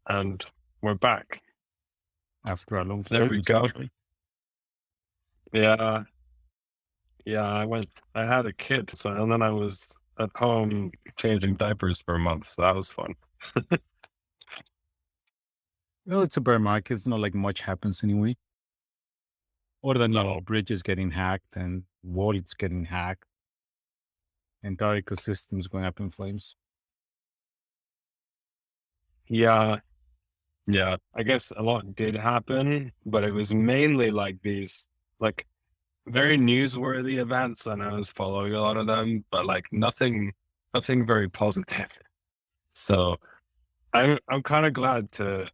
and we're back. After a long There time, we go. essentially. Yeah, yeah. I had a kid, and then I was at home changing diapers for a month, so that was fun. Well, it's a bear market. It's not like much happens anyway. Other than, No. bridges getting hacked and wallets getting hacked, entire ecosystems going up in flames. Yeah, yeah. I guess a lot did happen, but it was mainly like these like very newsworthy events, and I was following a lot of them, but like nothing very positive. So I'm kind of glad to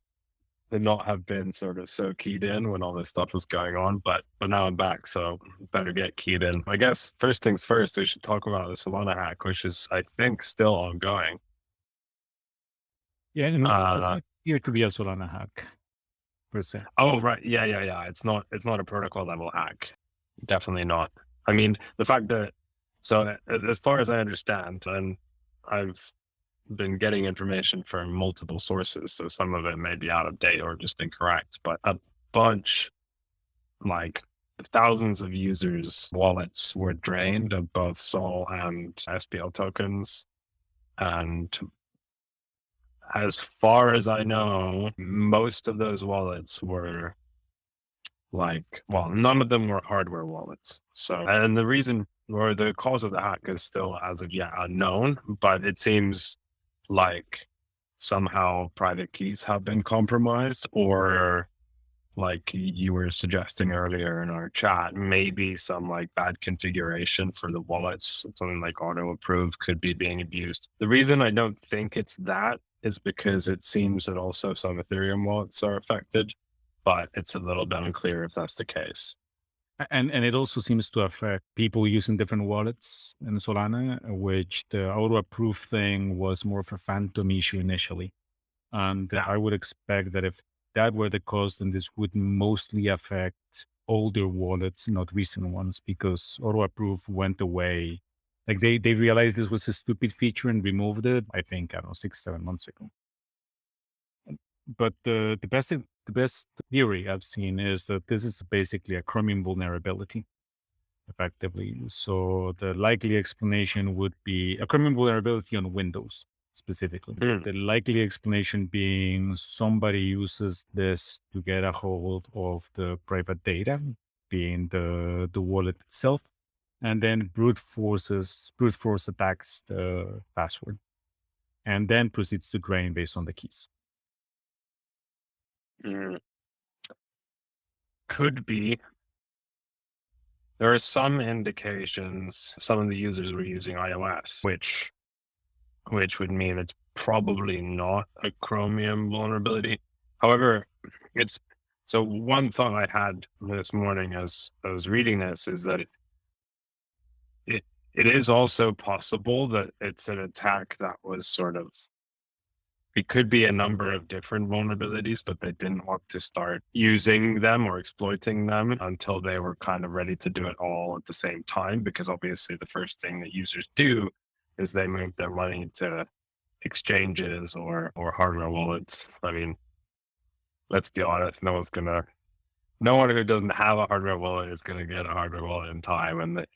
not have been sort of so keyed in when all this stuff was going on, but now I'm back, so better get keyed in. I guess first things first, we should talk about the Solana hack, which is I think still ongoing. Yeah, no, it doesn't Uh appear to be a Solana hack per se. oh right, yeah. It's not a protocol level hack. Definitely not. I mean, the fact that as far as I understand, and I've been getting information from multiple sources, so some of it may be out of date or just incorrect, but a bunch, like thousands of users' wallets were drained of both Sol and SPL tokens. And as far as I know, most of those wallets were none of them were hardware wallets. So, and the reason or the cause of the hack is still as of yet unknown, but it seems like somehow private keys have been compromised, or like you were suggesting earlier in our chat, maybe some like bad configuration for the wallets, something like auto approve could be being abused. The reason I don't think it's that is because it seems that also some Ethereum wallets are affected, but it's a little bit unclear if that's the case. And it also seems to affect people using different wallets in Solana, which the auto approve thing was more of a phantom issue initially. And Yeah. I would expect that if that were the cause, then this would mostly affect older wallets, not recent ones, because auto approve went away. Like they realized this was a stupid feature and removed it, I think, I don't know, 6, 7 months ago. But the best theory I've seen is that this is basically a Chromium vulnerability, effectively. So the likely explanation would be a Chromium vulnerability on Windows specifically. Mm. The likely explanation being somebody uses this to get a hold of the private data, being the wallet itself, and then brute force attacks the password, and then proceeds to drain based on the keys. Mm. Could be. There are some indications some of the users were using iOS, which would mean it's probably not a Chromium vulnerability. However, it's so one thought I had this morning as I was reading this is that it it is also possible that it's an attack that was sort of it could be a number of different vulnerabilities, but they didn't want to start using them or exploiting them until they were kind of ready to do it all at the same time. Because obviously, the first thing that users do is they move their money to exchanges or hardware wallets. I mean, let's be honest, no one who doesn't have a hardware wallet is gonna get a hardware wallet in time. And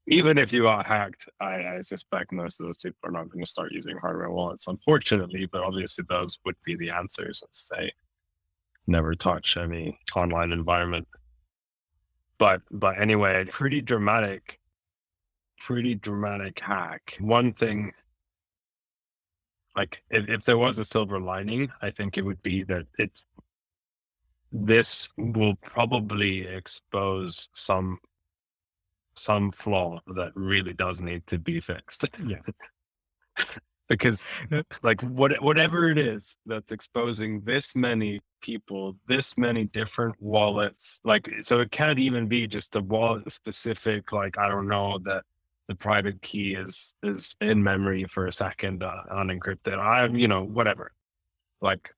even if you got hacked, I suspect most of those people are not going to start using hardware wallets, unfortunately. But obviously, those would be the answers. Let's say never touch any online environment. But anyway, pretty dramatic hack. One thing, like if there was a silver lining, I think it would be that this will probably expose some flaw that really does need to be fixed. Yeah. Because like whatever it is that's exposing this many people, this many different wallets, like so it can't even be just a wallet specific, like I don't know that the private key is in memory for a second, unencrypted. Whatever. Like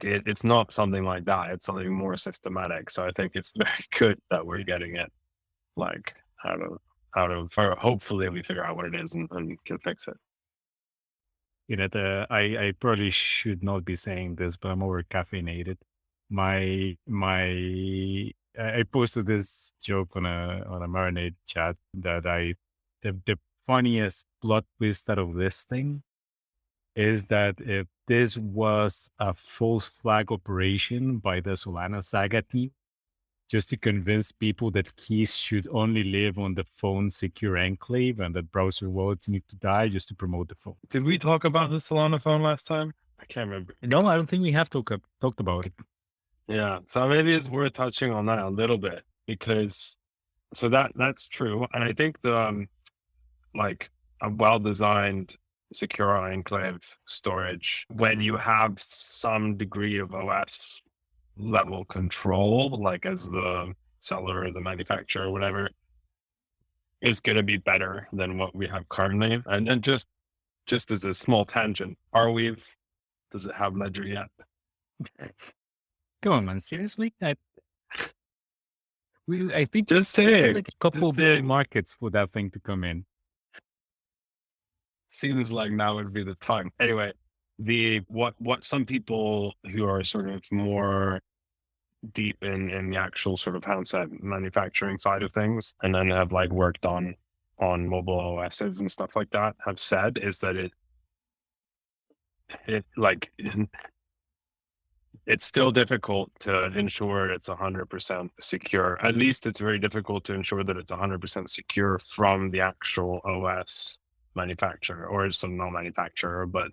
it's not something like that. It's something more systematic. So I think it's very good that we're getting it like out of hopefully we figure out what it is and can fix it. I probably should not be saying this, but I'm over caffeinated. I posted this joke on a marinade chat that the funniest plot twist out of this thing is that if this was a false flag operation by the Solana Saga team, just to convince people that keys should only live on the phone's secure enclave and that browser wallets need to die just to promote the phone. Did we talk about the Solana phone last time? I can't remember. No, I don't think we have talked about it. Yeah. So maybe it's worth touching on that a little bit because that's true. And I think the like a well-designed secure enclave storage, when you have some degree of OS level control, like as the seller or the manufacturer or whatever, is going to be better than what we have currently. And just as a small tangent, does it have Ledger yet? Come on, man. Seriously? I think Just saying, like a couple big markets for that thing to come in. Seems like now would be the time. Anyway, what some people who are sort of more deep in the actual sort of handset manufacturing side of things, and then have like worked on mobile OSs and stuff like that, have said is that it's still difficult to ensure it's 100% secure. At least it's very difficult to ensure that it's 100% secure from the actual OS manufacturer, or some non-manufacturer, but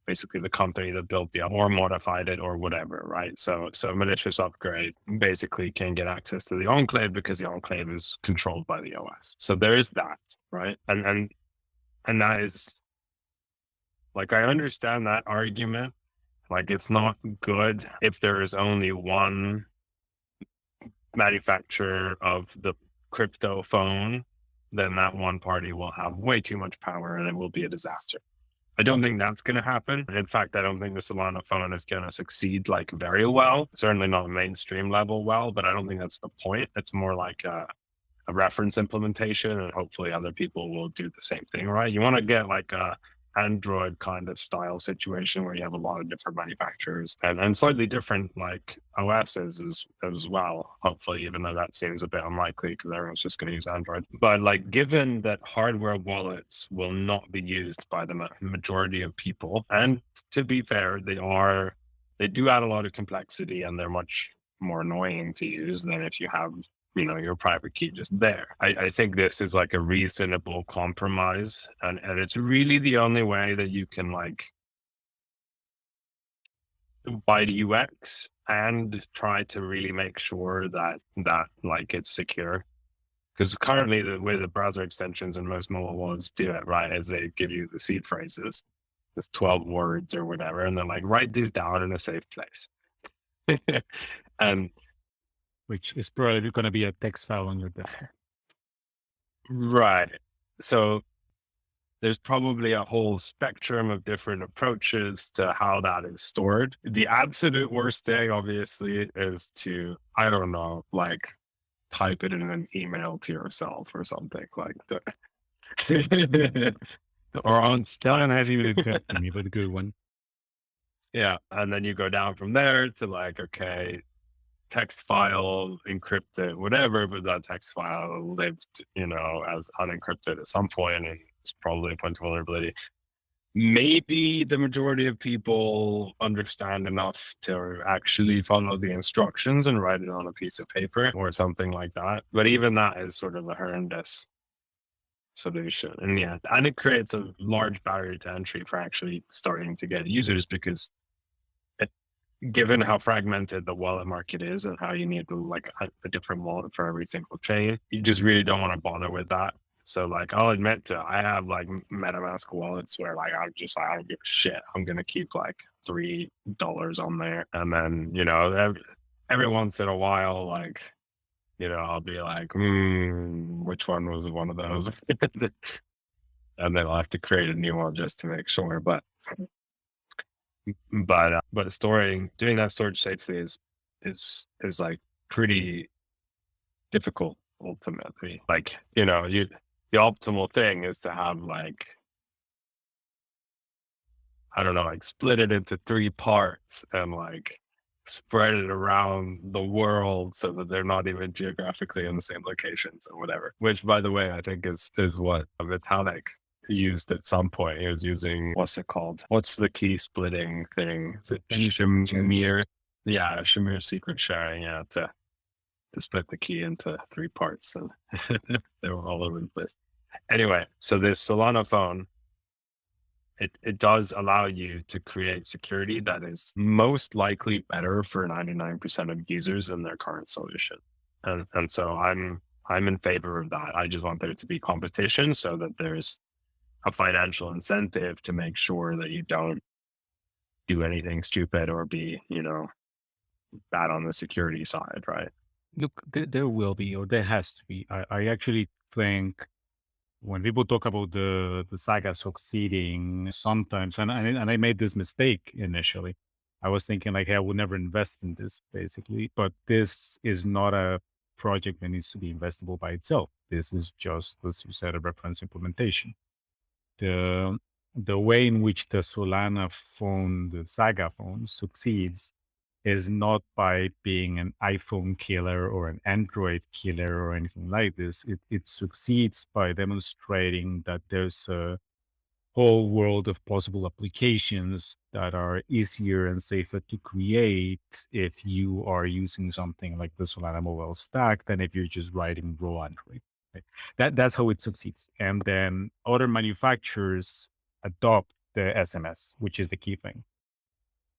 basically the company that built the or modified it or whatever, right? So malicious upgrade basically can get access to the enclave because the enclave is controlled by the OS. So there is that, right? And that is like, I understand that argument. Like, it's not good if there is only one manufacturer of the crypto phone, then that one party will have way too much power and it will be a disaster. I don't think that's going to happen. In fact, I don't think the Solana phone is going to succeed like very well. Certainly not mainstream level well, but I don't think that's the point. It's more like a reference implementation, and hopefully other people will do the same thing, right? You want to get like a Android kind of style situation where you have a lot of different manufacturers and slightly different like OSs as well, hopefully, even though that seems a bit unlikely because everyone's just going to use Android. But like, given that hardware wallets will not be used by the majority of people, and to be fair, they do add a lot of complexity and they're much more annoying to use than if you have your private key just there. I think this is like a reasonable compromise, and it's really the only way that you can like buy the UX and try to really make sure that like it's secure. Because currently the way the browser extensions and most mobile wallets do it, right, is they give you the seed phrases, it's 12 words or whatever, and they're like, write these down in a safe place. And which is probably going to be a text file on your desk. Right. So there's probably a whole spectrum of different approaches to how that is stored. The absolute worst thing, obviously, is to, I don't know, like type it in an email to yourself or something like that. Or on That hasn't even occurred to me, but a good one. Yeah. And then you go down from there to like, okay, text file, encrypted, whatever, but that text file lived, as unencrypted at some point, and it's probably a point of vulnerability. Maybe the majority of people understand enough to actually follow the instructions and write it on a piece of paper or something like that. But even that is sort of a horrendous solution. And yeah, and it creates a large barrier to entry for actually starting to get users, because given how fragmented the wallet market is and how you need to like a different wallet for every single chain, you just really don't want to bother with that. So like, I'll admit I have like MetaMask wallets where like I don't give a shit. I'm gonna keep like $3 on there, and then every once in a while, like I'll be like, which one was one of those? And then I'll have to create a new one just to make sure. But doing that storage safely is like pretty difficult ultimately. Like, the optimal thing is to have like I don't know, like split it into 3 parts and like spread it around the world so that they're not even geographically in the same locations or whatever. Which, by the way, I think is what Vitalik used at some point. He was using, what's it called? What's the key splitting thing? Is it Shamir? Yeah, Shamir secret sharing. Yeah, to split the key into 3 parts, and they were all over the place. Anyway, so this Solana phone, it does allow you to create security that is most likely better for 99% of users than their current solution. And so I'm in favor of that. I just want there to be competition so that there's a financial incentive to make sure that you don't do anything stupid or be, bad on the security side, right? Look, there will be, or there has to be. I actually think when people talk about the Saga succeeding, sometimes, and I made this mistake initially. I was thinking like, hey, I would never invest in this, basically. But this is not a project that needs to be investable by itself. This is just, as you said, a reference implementation. The way in which the Solana phone, the Saga phone, succeeds is not by being an iPhone killer or an Android killer or anything like this. It succeeds by demonstrating that there's a whole world of possible applications that are easier and safer to create if you are using something like the Solana mobile stack than if you're just writing raw Android. Right? That's how it succeeds. And then other manufacturers adopt the SMS, which is the key thing.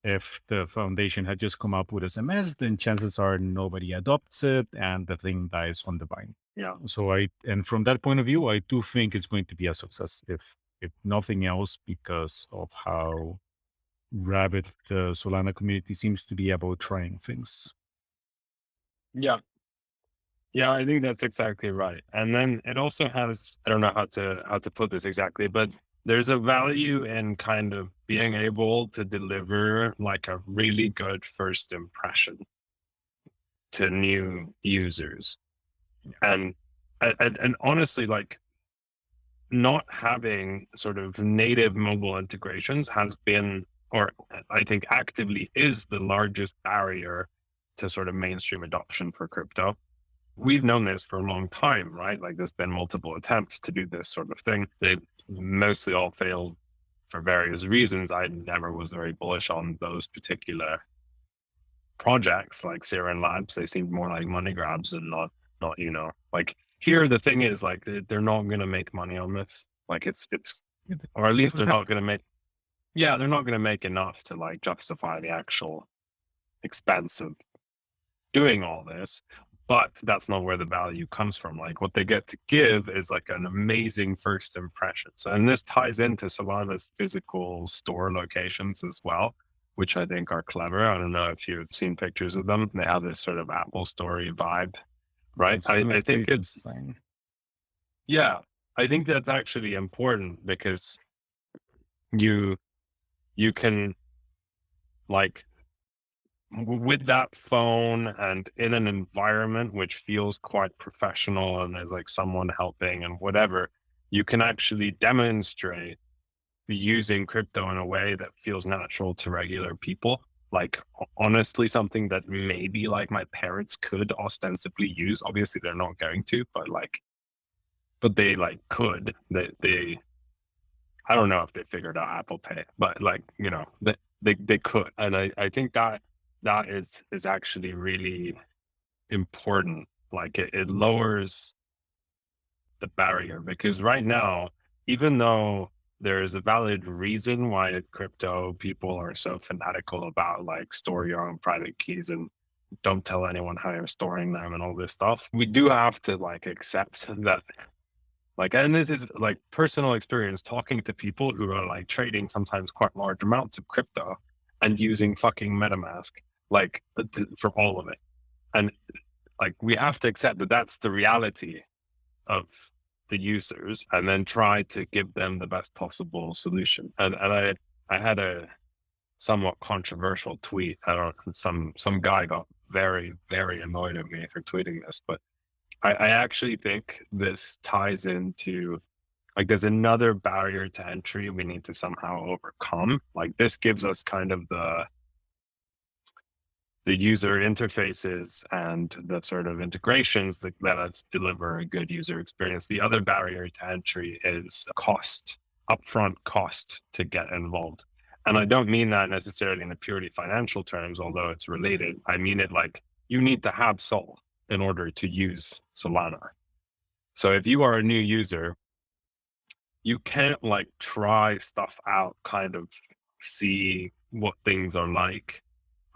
If the foundation had just come up with SMS, then chances are nobody adopts it and the thing dies on the vine. Yeah. So and from that point of view, I do think it's going to be a success, if nothing else, because of how rabid the Solana community seems to be about trying things. Yeah. Yeah, I think that's exactly right. And then it also has, I don't know how to put this exactly, but there's a value in kind of being able to deliver like a really good first impression to new users. And honestly, like not having sort of native mobile integrations has been, or I think actively is, the largest barrier to sort of mainstream adoption for crypto. We've known this for a long time, right? Like there's been multiple attempts to do this sort of thing. They mostly all failed for various reasons. I never was very bullish on those particular projects like Siren Labs. They seemed more like money grabs and not, like here, the thing is like, they're not going to make money on this. Like it's, or at least they're not going to make, they're not going to make enough to like justify the actual expense of doing all this. But that's not where the value comes from. Like what they get to give is like an amazing first impression. So, and this ties into Solana's physical store locations as well, which I think are clever. I don't know if you've seen pictures of them. They have this sort of Apple Story vibe, right? I think it's fine. Yeah, I think that's actually important because you can like with that phone and in an environment which feels quite professional and there's like someone helping and whatever, you can actually demonstrate using crypto in a way that feels natural to regular people. Like honestly, something that maybe like my parents could ostensibly use. Obviously they're not going to, but they like could. They I don't know if they figured out Apple Pay, but like, they could. And I think that is actually really important. Like it lowers the barrier because right now, even though there is a valid reason why crypto people are so fanatical about like store your own private keys and don't tell anyone how you're storing them and all this stuff, we do have to like accept that. Like, and this is like personal experience talking to people who are like trading sometimes quite large amounts of crypto and using fucking MetaMask, like for all of it. And like, we have to accept that that's the reality of the users and then try to give them the best possible solution. And I had a somewhat controversial tweet. I don't know, some guy got very, very annoyed at me for tweeting this, but I actually think this ties into Like there's another barrier to entry we need to somehow overcome. Like this gives us kind of the user interfaces and the sort of integrations that let us deliver a good user experience. The other barrier to entry is cost, upfront cost to get involved. And I don't mean that necessarily in a purely financial terms, although it's related. I mean it like you need to have Sol in order to use Solana. So if you are a new user, you can't like try stuff out, kind of see what things are like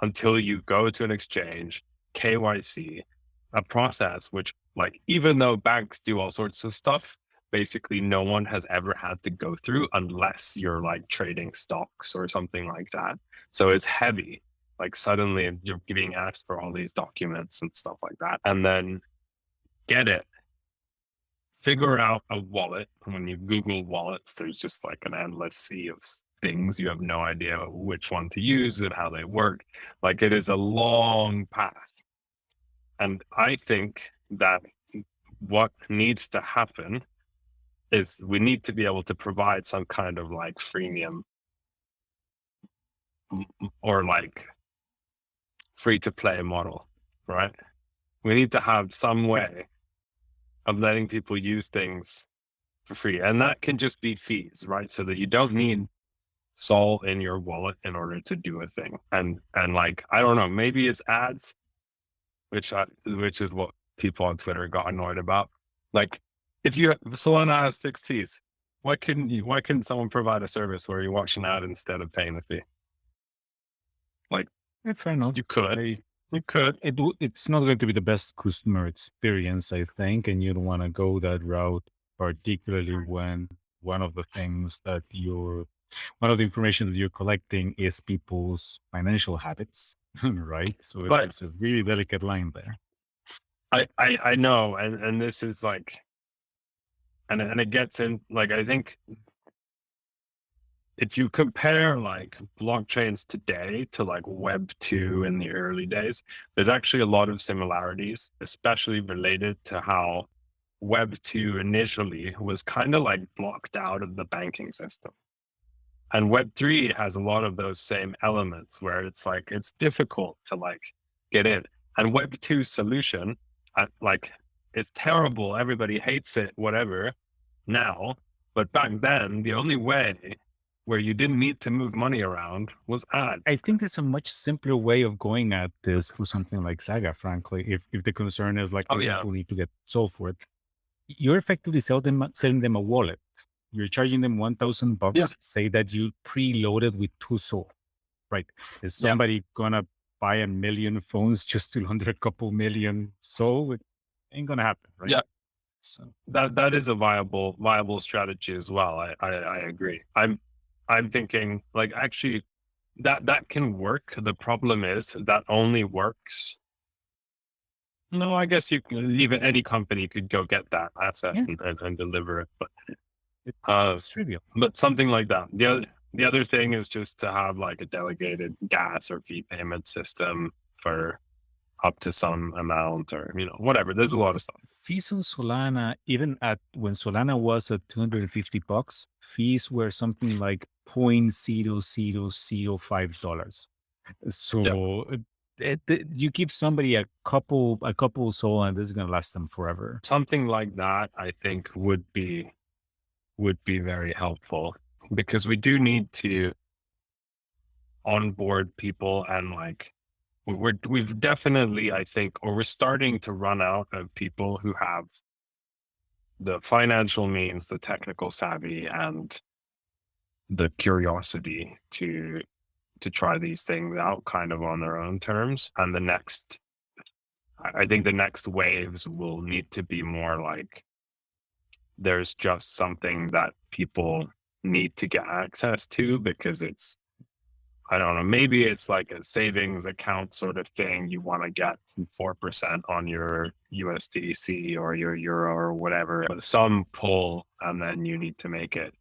until you go to an exchange, KYC, a process which, like, even though banks do all sorts of stuff, basically no one has ever had to go through unless you're like trading stocks or something like that. So it's heavy. Like suddenly you're being asked for all these documents and stuff like that. And then get it. Figure out a wallet. When you Google wallets, there's just like an endless sea of things. You have no idea which one to use and how they work. Like it is a long path. And I think that what needs to happen is we need to be able to provide some kind of like freemium or like free to play model, right? We need to have some way of letting people use things for free. And that can just be fees, right? So that you don't need Sol in your wallet in order to do a thing. And like, I don't know, maybe it's ads, which is what people on Twitter got annoyed about. Like if Solana has fixed fees, why couldn't someone provide a service where you watch an ad instead of paying the fee? Like, Yeah, fair enough. you could. You could. It's not going to be the best customer experience, I think, and you don't want to go that route, particularly when one of the information that you're collecting is people's financial habits, right? So But it's a really delicate line there. I know, and this is like, and it gets in, like, I think if you compare like blockchains today to like Web 2 in the early days, there's actually a lot of similarities, especially related to how Web 2 initially was kind of like blocked out of the banking system. And Web 3 has a lot of those same elements where it's like, it's difficult to like get in. And Web 2 solution, like, it's terrible. Everybody hates it, whatever now. But back then, the only way where you didn't need to move money around was ads. I think there's a much simpler way of going at this for something like Saga, frankly. If the concern is like, people need to get Sol for it, you're effectively selling them a wallet. You're charging them $1,000. Yeah. Say that you preloaded with 2 Sol, right? Is somebody gonna buy 1 million phones just to launder a couple million Sol? It ain't gonna happen, right? Yeah. So That is a viable strategy as well. I agree. I'm thinking like actually that can work. The problem is that only works. No, I guess even any company could go get that asset and deliver it, but it's trivial. But something like that. The other thing is just to have like a delegated gas or fee payment system for up to some amount, or whatever. There's a lot of stuff. Fees on Solana, even when Solana was at $250, fees were something like $0.0005. So you give somebody a couple Sol, and this is going to last them forever. Something like that, I think, would be very helpful, because we do need to onboard people, and like we've definitely, I think, or we're starting to run out of people who have the financial means, the technical savvy, and the curiosity to try these things out kind of on their own terms. And I think the next waves will need to be more like, there's just something that people need to get access to, because it's, I don't know, maybe it's like a savings account sort of thing. You want to get 4% on your USDC or your euro or whatever, but some pull, and then you need to make it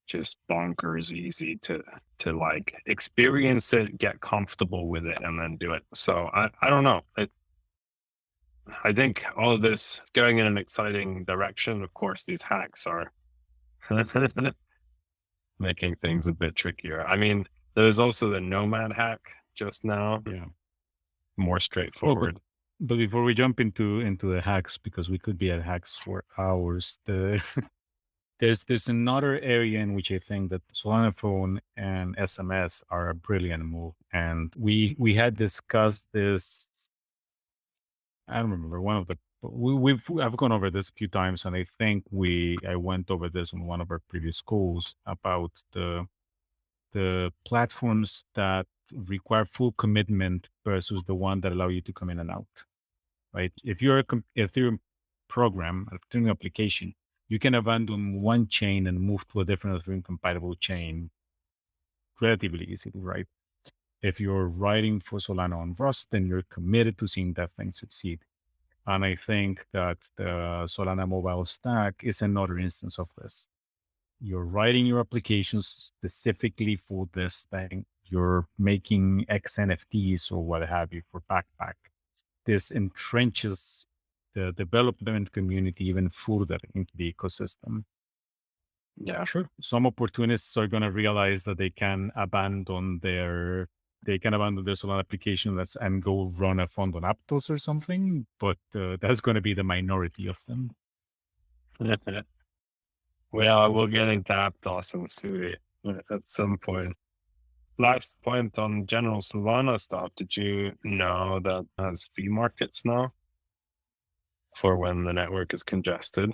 just bonkers easy to like experience it, get comfortable with it, and then do it. So I don't know. I think all of this is going in an exciting direction. Of course, these hacks are Making things a bit trickier. I mean, there's also the Nomad hack just now, Yeah. more Well, straightforward. but before we jump into the hacks, because we could be at hacks for hours, there's another area in which I think that Solana Phone and SMS are a brilliant move, and we had discussed this. I don't remember one of the I've gone over this a few times, and I think I went over this on one of our previous calls about the platforms that require full commitment versus the one that allow you to come in and out. Right? If you're Ethereum program, Ethereum application, you can abandon one chain and move to a different Ethereum compatible chain relatively easily, right? If you're writing for Solana on Rust, then you're committed to seeing that thing succeed. And I think that the Solana mobile stack is another instance of this. You're writing your applications specifically for this thing. You're making X NFTs or what have you for Backpack. This entrenches the development community even further into the ecosystem. Yeah, sure. Some opportunists are going to realize that they can abandon their Solana application and go run a fund on Aptos or something, but that's going to be the minority of them. Well, we'll get into Aptos and Sui at some point. Last point on general Solana stuff. Did you know that it has fee markets now for when the network is congested?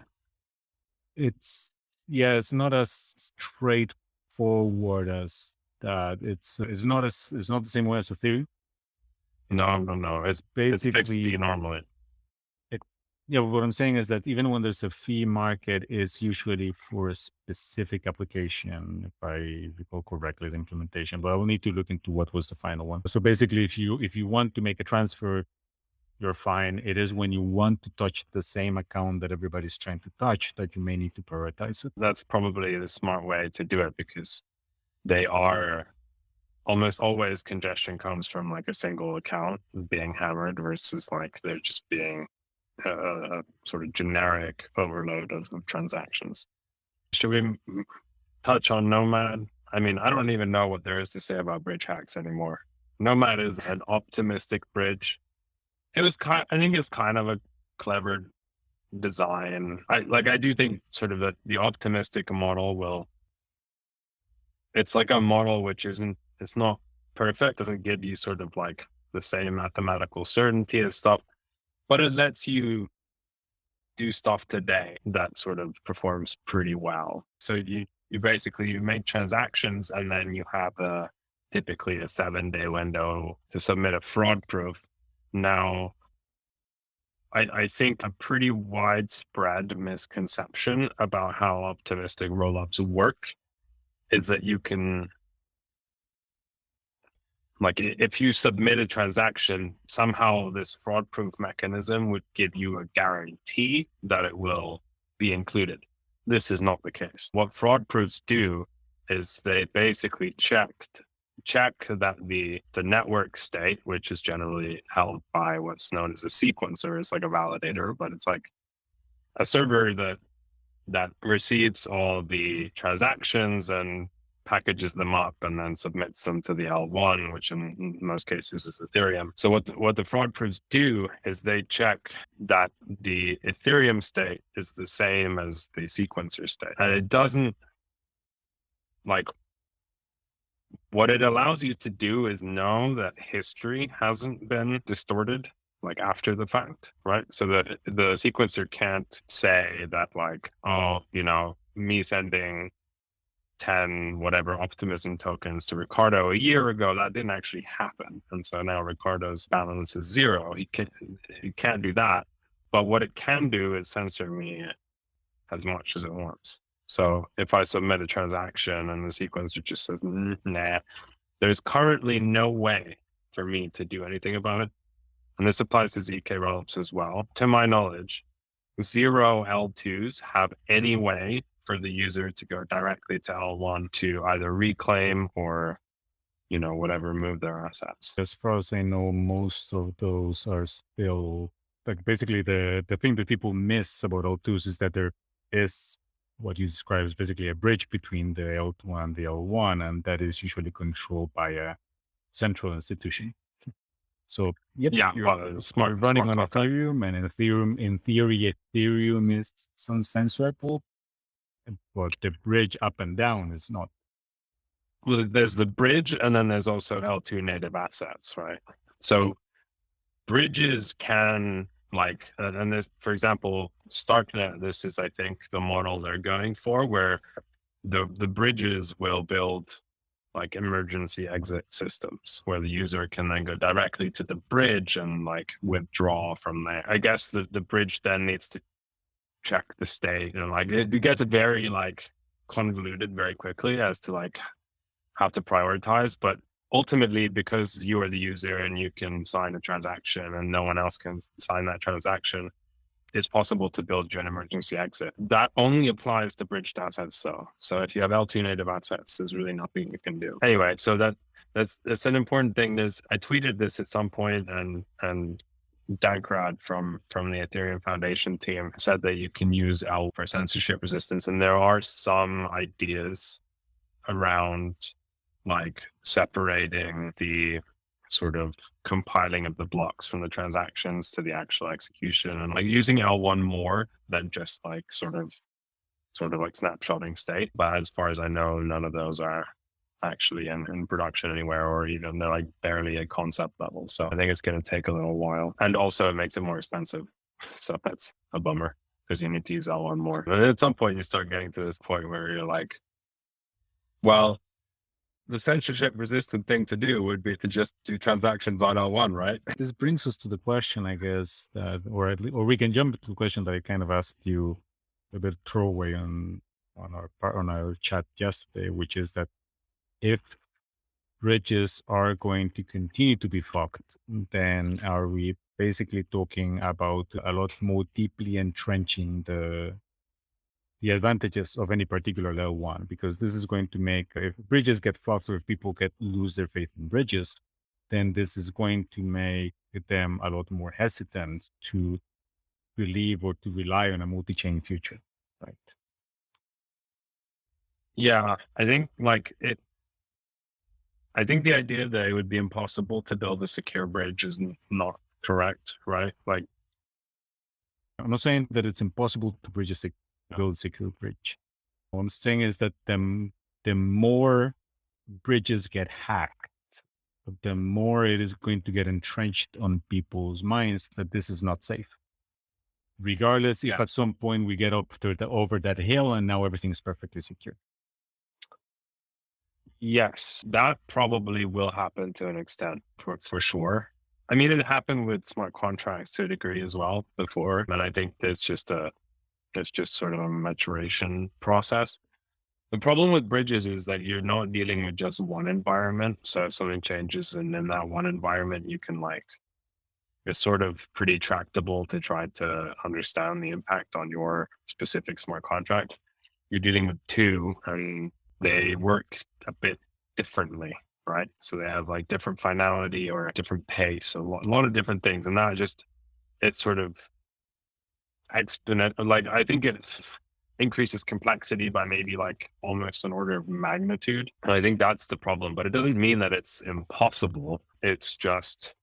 It's not as straightforward as that. It's not the same way as Ethereum. No. It's fixed fee normally. Yeah, what I'm saying is that even when there's a fee market, it's usually for a specific application, if I recall correctly, the implementation. But I will need to look into what was the final one. So basically, if you want to make a transfer, you're fine. It is when you want to touch the same account that everybody's trying to touch that you may need to prioritize it. That's probably the smart way to do it, because they are almost always congestion comes from like a single account being hammered versus like there just being a sort of generic overload of transactions. Should we touch on Nomad? I mean, I don't even know what there is to say about bridge hacks anymore. Nomad is an optimistic bridge. I think it's kind of a clever design. I do think sort of that the optimistic model it's like a model which it's not perfect, doesn't give you sort of like the same mathematical certainty as stuff, but it lets you do stuff today that sort of performs pretty well. So you basically make transactions, and then you have typically a 7-day window to submit a fraud proof. Now, I think a pretty widespread misconception about how optimistic rollups work is that you can, like, if you submit a transaction, somehow this fraud proof mechanism would give you a guarantee that it will be included. This is not the case. What fraud proofs do is they basically check that the network state, which is generally held by what's known as a sequencer, is like a validator, but it's like a server that receives all the transactions and packages them up and then submits them to the L1, which in most cases is Ethereum. So what the fraud proofs do is they check that the Ethereum state is the same as the sequencer state. And it doesn't, like, what it allows you to do is know that history hasn't been distorted like after the fact, right? So that the sequencer can't say that like, oh, me sending 10 whatever optimism tokens to Ricardo a year ago, that didn't actually happen. And so now Ricardo's balance is 0. He can't do that. But what it can do is censor me as much as it wants. So if I submit a transaction and the sequencer just says, nah, there's currently no way for me to do anything about it. And this applies to ZK rollups as well. To my knowledge, 0 L2s have any way for the user to go directly to L1 to either reclaim or, whatever, move their assets. As far as I know, most of those are still like basically the thing that people miss about L2s is that there is what you describe is basically a bridge between the L2 and the L1, and that is usually controlled by a central institution. So, yep, Yeah, you're well, smart running on contract. Ethereum, and in theory, Ethereum is uncensorable, but the bridge up and down is not. Well, there's the bridge, and then there's also L2 native assets, right? So bridges can and this, for example, Starknet, this is, I think, the model they're going for, where the bridges will build like emergency exit systems where the user can then go directly to the bridge and like withdraw from there. I guess the bridge then needs to check the state, and like it gets very like convoluted very quickly as to like how to prioritize. But ultimately, because you are the user and you can sign a transaction and no one else can sign that transaction, it's possible to build you an emergency exit. That only applies to bridged assets though. So if you have L2 native assets, there's really nothing you can do. Anyway, so that's an important thing. I tweeted this at some point, and Dankrad from the Ethereum Foundation team said that you can use L for censorship resistance. And there are some ideas around like separating the sort of compiling of the blocks from the transactions to the actual execution, and like using L1 more than just like sort of like snapshotting state. But as far as I know, none of those are actually in production anywhere, or even they're like barely at concept level. So I think it's going to take a little while, and also it makes it more expensive. So that's a bummer because you need to use L1 more. And at some point you start getting to this point where you're like, well, the censorship resistant thing to do would be to just do transactions on L1, right? This brings us to the question, I guess, that, or we can jump to the question that I kind of asked you a bit throwaway on our chat yesterday, which is that if bridges are going to continue to be fucked, then are we basically talking about a lot more deeply entrenching the advantages of any particular L1? Because this is going to make, if bridges get fucked or if people lose their faith in bridges, then this is going to make them a lot more hesitant to believe or to rely on a multi-chain future, right? Yeah, I think I think the idea that it would be impossible to build a secure bridge is not correct, right? Like, I'm not saying that it's impossible to build a secure bridge. What I'm saying is that the more bridges get hacked, the more it is going to get entrenched on people's minds that this is not safe. Regardless if at some point we get up to over that hill and now everything is perfectly secure. yes, that probably will happen to an extent for sure. I mean, it happened with smart contracts to a degree as well before, and I think it's just sort of a maturation process. The problem with bridges is that you're not dealing with just one environment. So if something changes and in that one environment, you can like, it's sort of pretty tractable to try to understand the impact on your specific smart contract. You're dealing with two, and they work a bit differently, right? So they have like different finality or different pace, a lot of different things. And that it's sort of exponential. Like, I think it increases complexity by maybe like almost an order of magnitude. And I think that's the problem, but it doesn't mean that it's impossible. It's just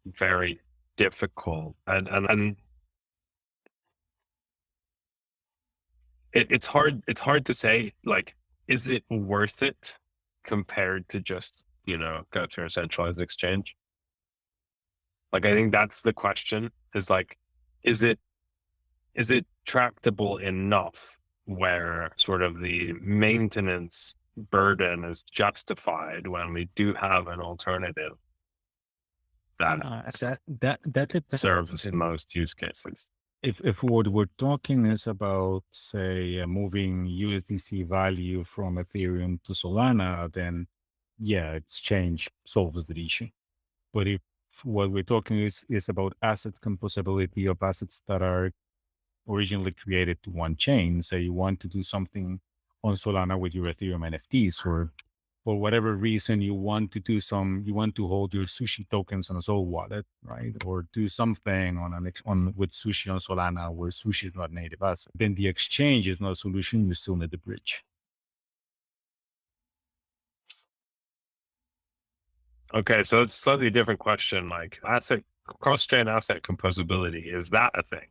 very difficult. And it's hard to say, like, is it worth it compared to just, go through a centralized exchange? Like, I think that's the question, is like, is it tractable enough where sort of the maintenance burden is justified when we do have an alternative that serves the most use cases? If what we're talking is about, say, moving USDC value from Ethereum to Solana, then yeah, exchange solves the issue. But if what we're talking is about asset composability of assets that are originally created to one chain, say you want to do something on Solana with your Ethereum NFTs or for whatever reason you want to hold your sushi tokens on a Sol wallet, right? Or do something with sushi on Solana where sushi is not native asset. Then the exchange is not a solution. You still need the bridge. Okay, so it's a slightly different question. Like cross-chain asset composability, is that a thing?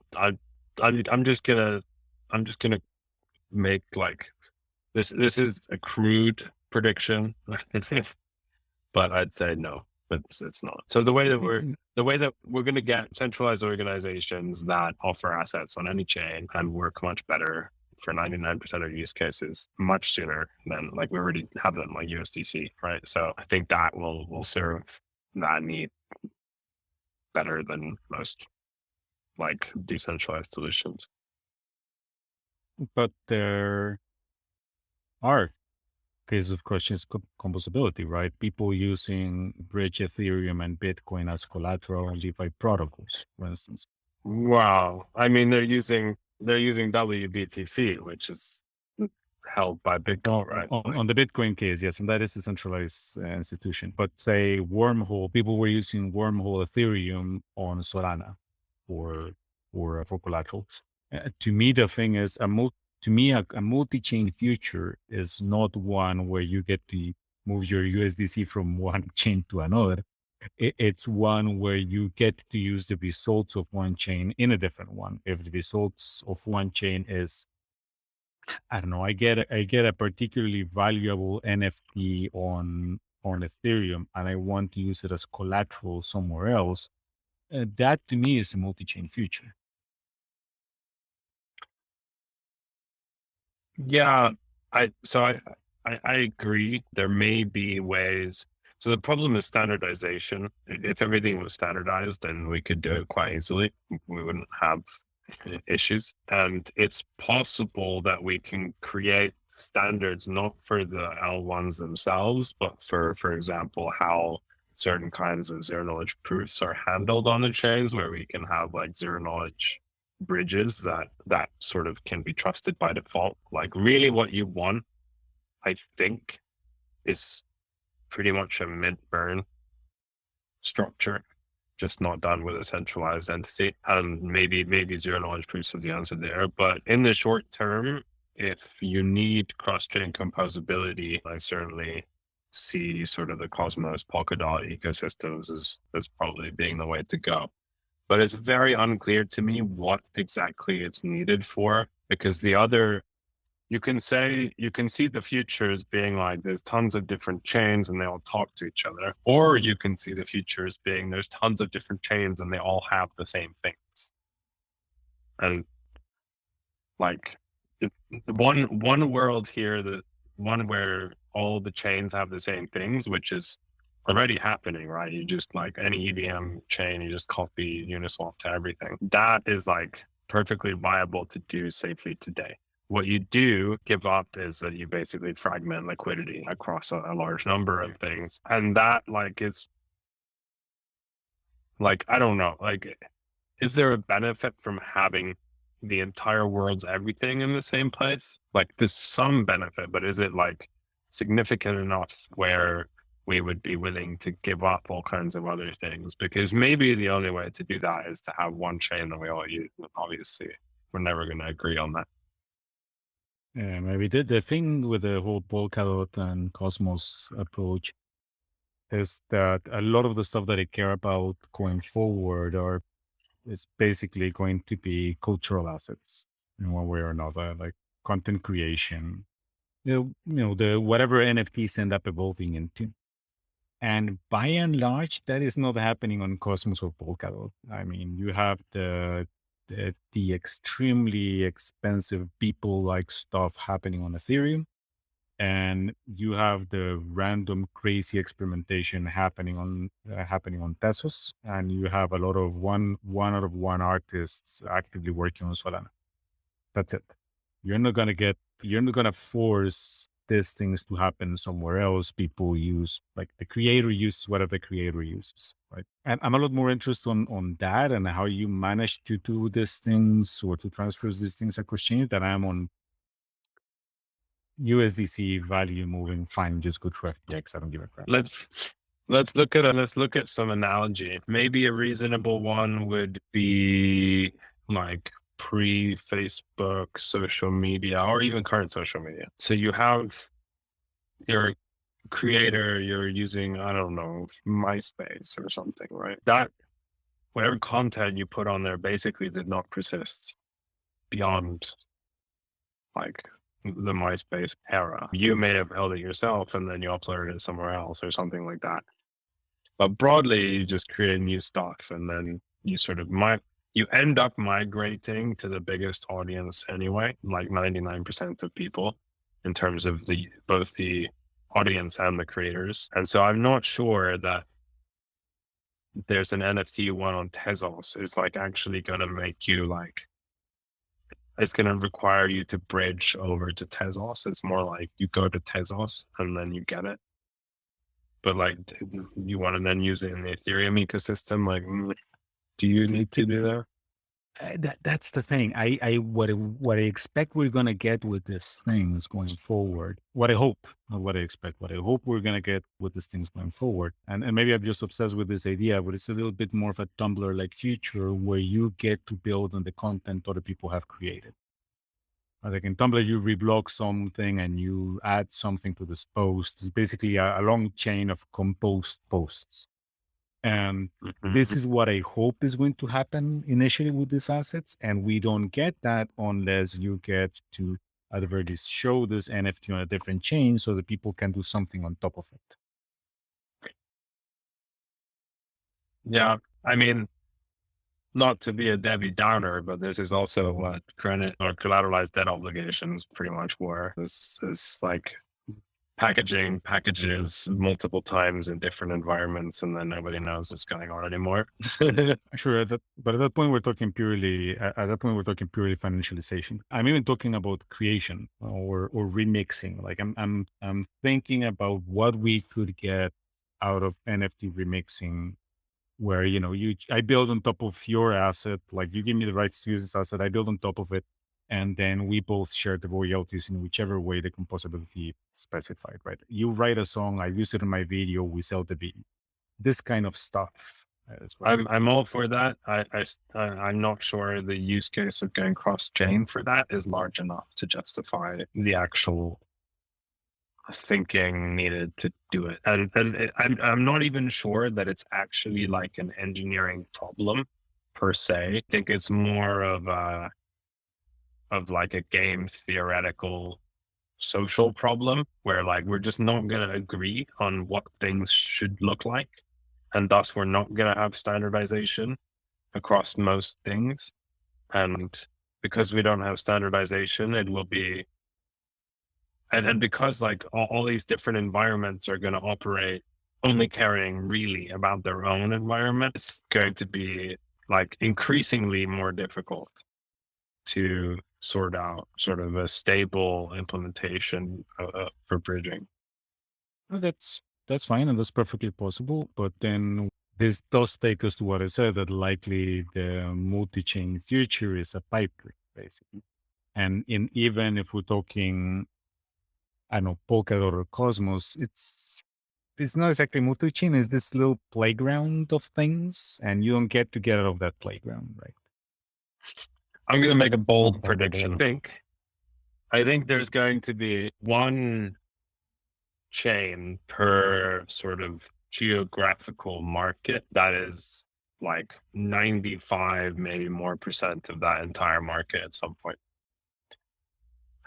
I'm just gonna make like this. This is a crude prediction, but I'd say no, but it's not. So the way that we're going to get centralized organizations that offer assets on any chain and work much better for 99% of use cases much sooner than like we already have them like USDC, right? So I think that will serve that need better than most like decentralized solutions. But there are cases of cross-chain composability, right? People using Bridge Ethereum and Bitcoin as collateral on DeFi protocols, for instance. Wow. I mean, they're using WBTC, which is held by Bitcoin, right? On the Bitcoin case, yes, and that is a centralized institution. But say Wormhole, people were using Wormhole Ethereum on Solana for collateral. To me, the thing is, a multi-chain future is not one where you get to move your USDC from one chain to another. It's one where you get to use the results of one chain in a different one. If the results of one chain is, I don't know, I get a particularly valuable NFT on Ethereum and I want to use it as collateral somewhere else, that to me is a multi-chain future. Yeah, I agree. There may be ways. So the problem is standardization. If everything was standardized, then we could do it quite easily. We wouldn't have issues. And it's possible that we can create standards not for the L1s themselves, but for example, how certain kinds of zero knowledge proofs are handled on the chains, where we can have like zero knowledge bridges that sort of can be trusted by default. Like really what you want, I think, is pretty much a mid-burn structure, just not done with a centralized entity. And maybe zero knowledge proofs of the answer there. But in the short term, if you need cross-chain composability, I certainly see sort of the Cosmos Polkadot ecosystems as probably being the way to go. But it's very unclear to me what exactly it's needed for, because you can see the future as being like there's tons of different chains and they all talk to each other, or you can see the future as being there's tons of different chains and they all have the same things. And like one world here, the one where all the chains have the same things, which is already happening, right? You just like any EVM chain, you just copy Uniswap to everything. That is like perfectly viable to do safely today. What you do give up is that you basically fragment liquidity across a large number of things. And that like is like, I don't know, like, is there a benefit from having the entire world's everything in the same place? Like there's some benefit, but is it like significant enough where we would be willing to give up all kinds of other things? Because maybe the only way to do that is to have one chain that we all use. Obviously, we're never going to agree on that. Yeah, maybe the thing with the whole Polkadot and Cosmos approach is that a lot of the stuff that I care about going forward is basically going to be cultural assets in one way or another, like content creation, the whatever NFTs end up evolving into. And by and large, that is not happening on Cosmos or Polkadot. I mean, you have the extremely expensive people like stuff happening on Ethereum, and you have the random crazy experimentation happening on Tesos, and you have a lot of one out of one artists actively working on Solana. That's it. You're not gonna force these things to happen somewhere else. People use like the creator uses whatever the creator uses, right? And I'm a lot more interested on that and how you manage to do these things or to transfer these things across chains than I am on USDC value moving, fine, just go through FTX. I don't give a crap. Let's look at some analogy. Maybe a reasonable one would be like pre-Facebook social media or even current social media. So you have your creator, you're using, I don't know, MySpace or something, right? That whatever content you put on there basically did not persist beyond like the MySpace era. You may have held it yourself and then you uploaded it somewhere else or something like that. But broadly, you just create new stuff and then you sort of you end up migrating to the biggest audience anyway, like 99% of people in terms of both the audience and the creators. And so I'm not sure that there's an NFT one on Tezos is like actually going to make you like, it's going to require you to bridge over to Tezos. It's more like you go to Tezos and then you get it. But like, you want to then use it in the Ethereum ecosystem. Like, do you need to do that? That's the thing. What I expect we're gonna get with this things going forward. What I hope, not what I expect. What I hope we're gonna get with these things going forward. And maybe I'm just obsessed with this idea, but it's a little bit more of a Tumblr-like future where you get to build on the content other people have created. Like in Tumblr, you reblog something and you add something to this post. It's basically a long chain of composed posts. And this is what I hope is going to happen initially with these assets. And we don't get that unless you get to at the very least show this NFT on a different chain so that people can do something on top of it. Yeah. I mean, not to be a Debbie Downer, but this is also what credit or collateralized debt obligations pretty much were. This is like packaging packages multiple times in different environments, and then nobody knows what's going on anymore. Sure, but at that point we're talking purely financialization. I'm even talking about creation or remixing. Like I'm thinking about what we could get out of NFT remixing, where I build on top of your asset. Like you give me the rights to use this asset, I build on top of it, and then we both share the royalties in whichever way the composability specified, right? You write a song, I use it in my video, we sell the video. This kind of stuff. I'm all for that. I'm not sure the use case of going cross-chain for that is large enough to justify the actual thinking needed to do it. And I'm not even sure that it's actually like an engineering problem per se. I think it's more of like a game theoretical social problem where like we're just not going to agree on what things should look like, and thus we're not going to have standardization across most things. And because we don't have standardization, it will be and because like all these different environments are going to operate only caring really about their own environment, it's going to be like increasingly more difficult to sort out sort of a stable implementation for bridging. Well, that's fine and that's perfectly possible. But then this does take us to what I said, that likely the multi-chain future is a pipe dream, basically. And even if we're talking, I don't know, Polkadot or Cosmos, it's not exactly multi-chain. It's this little playground of things, and you don't get to get out of that playground, right? I'm going to make a bold prediction. I think there's going to be one chain per sort of geographical market that is like 95, maybe more % of that entire market at some point.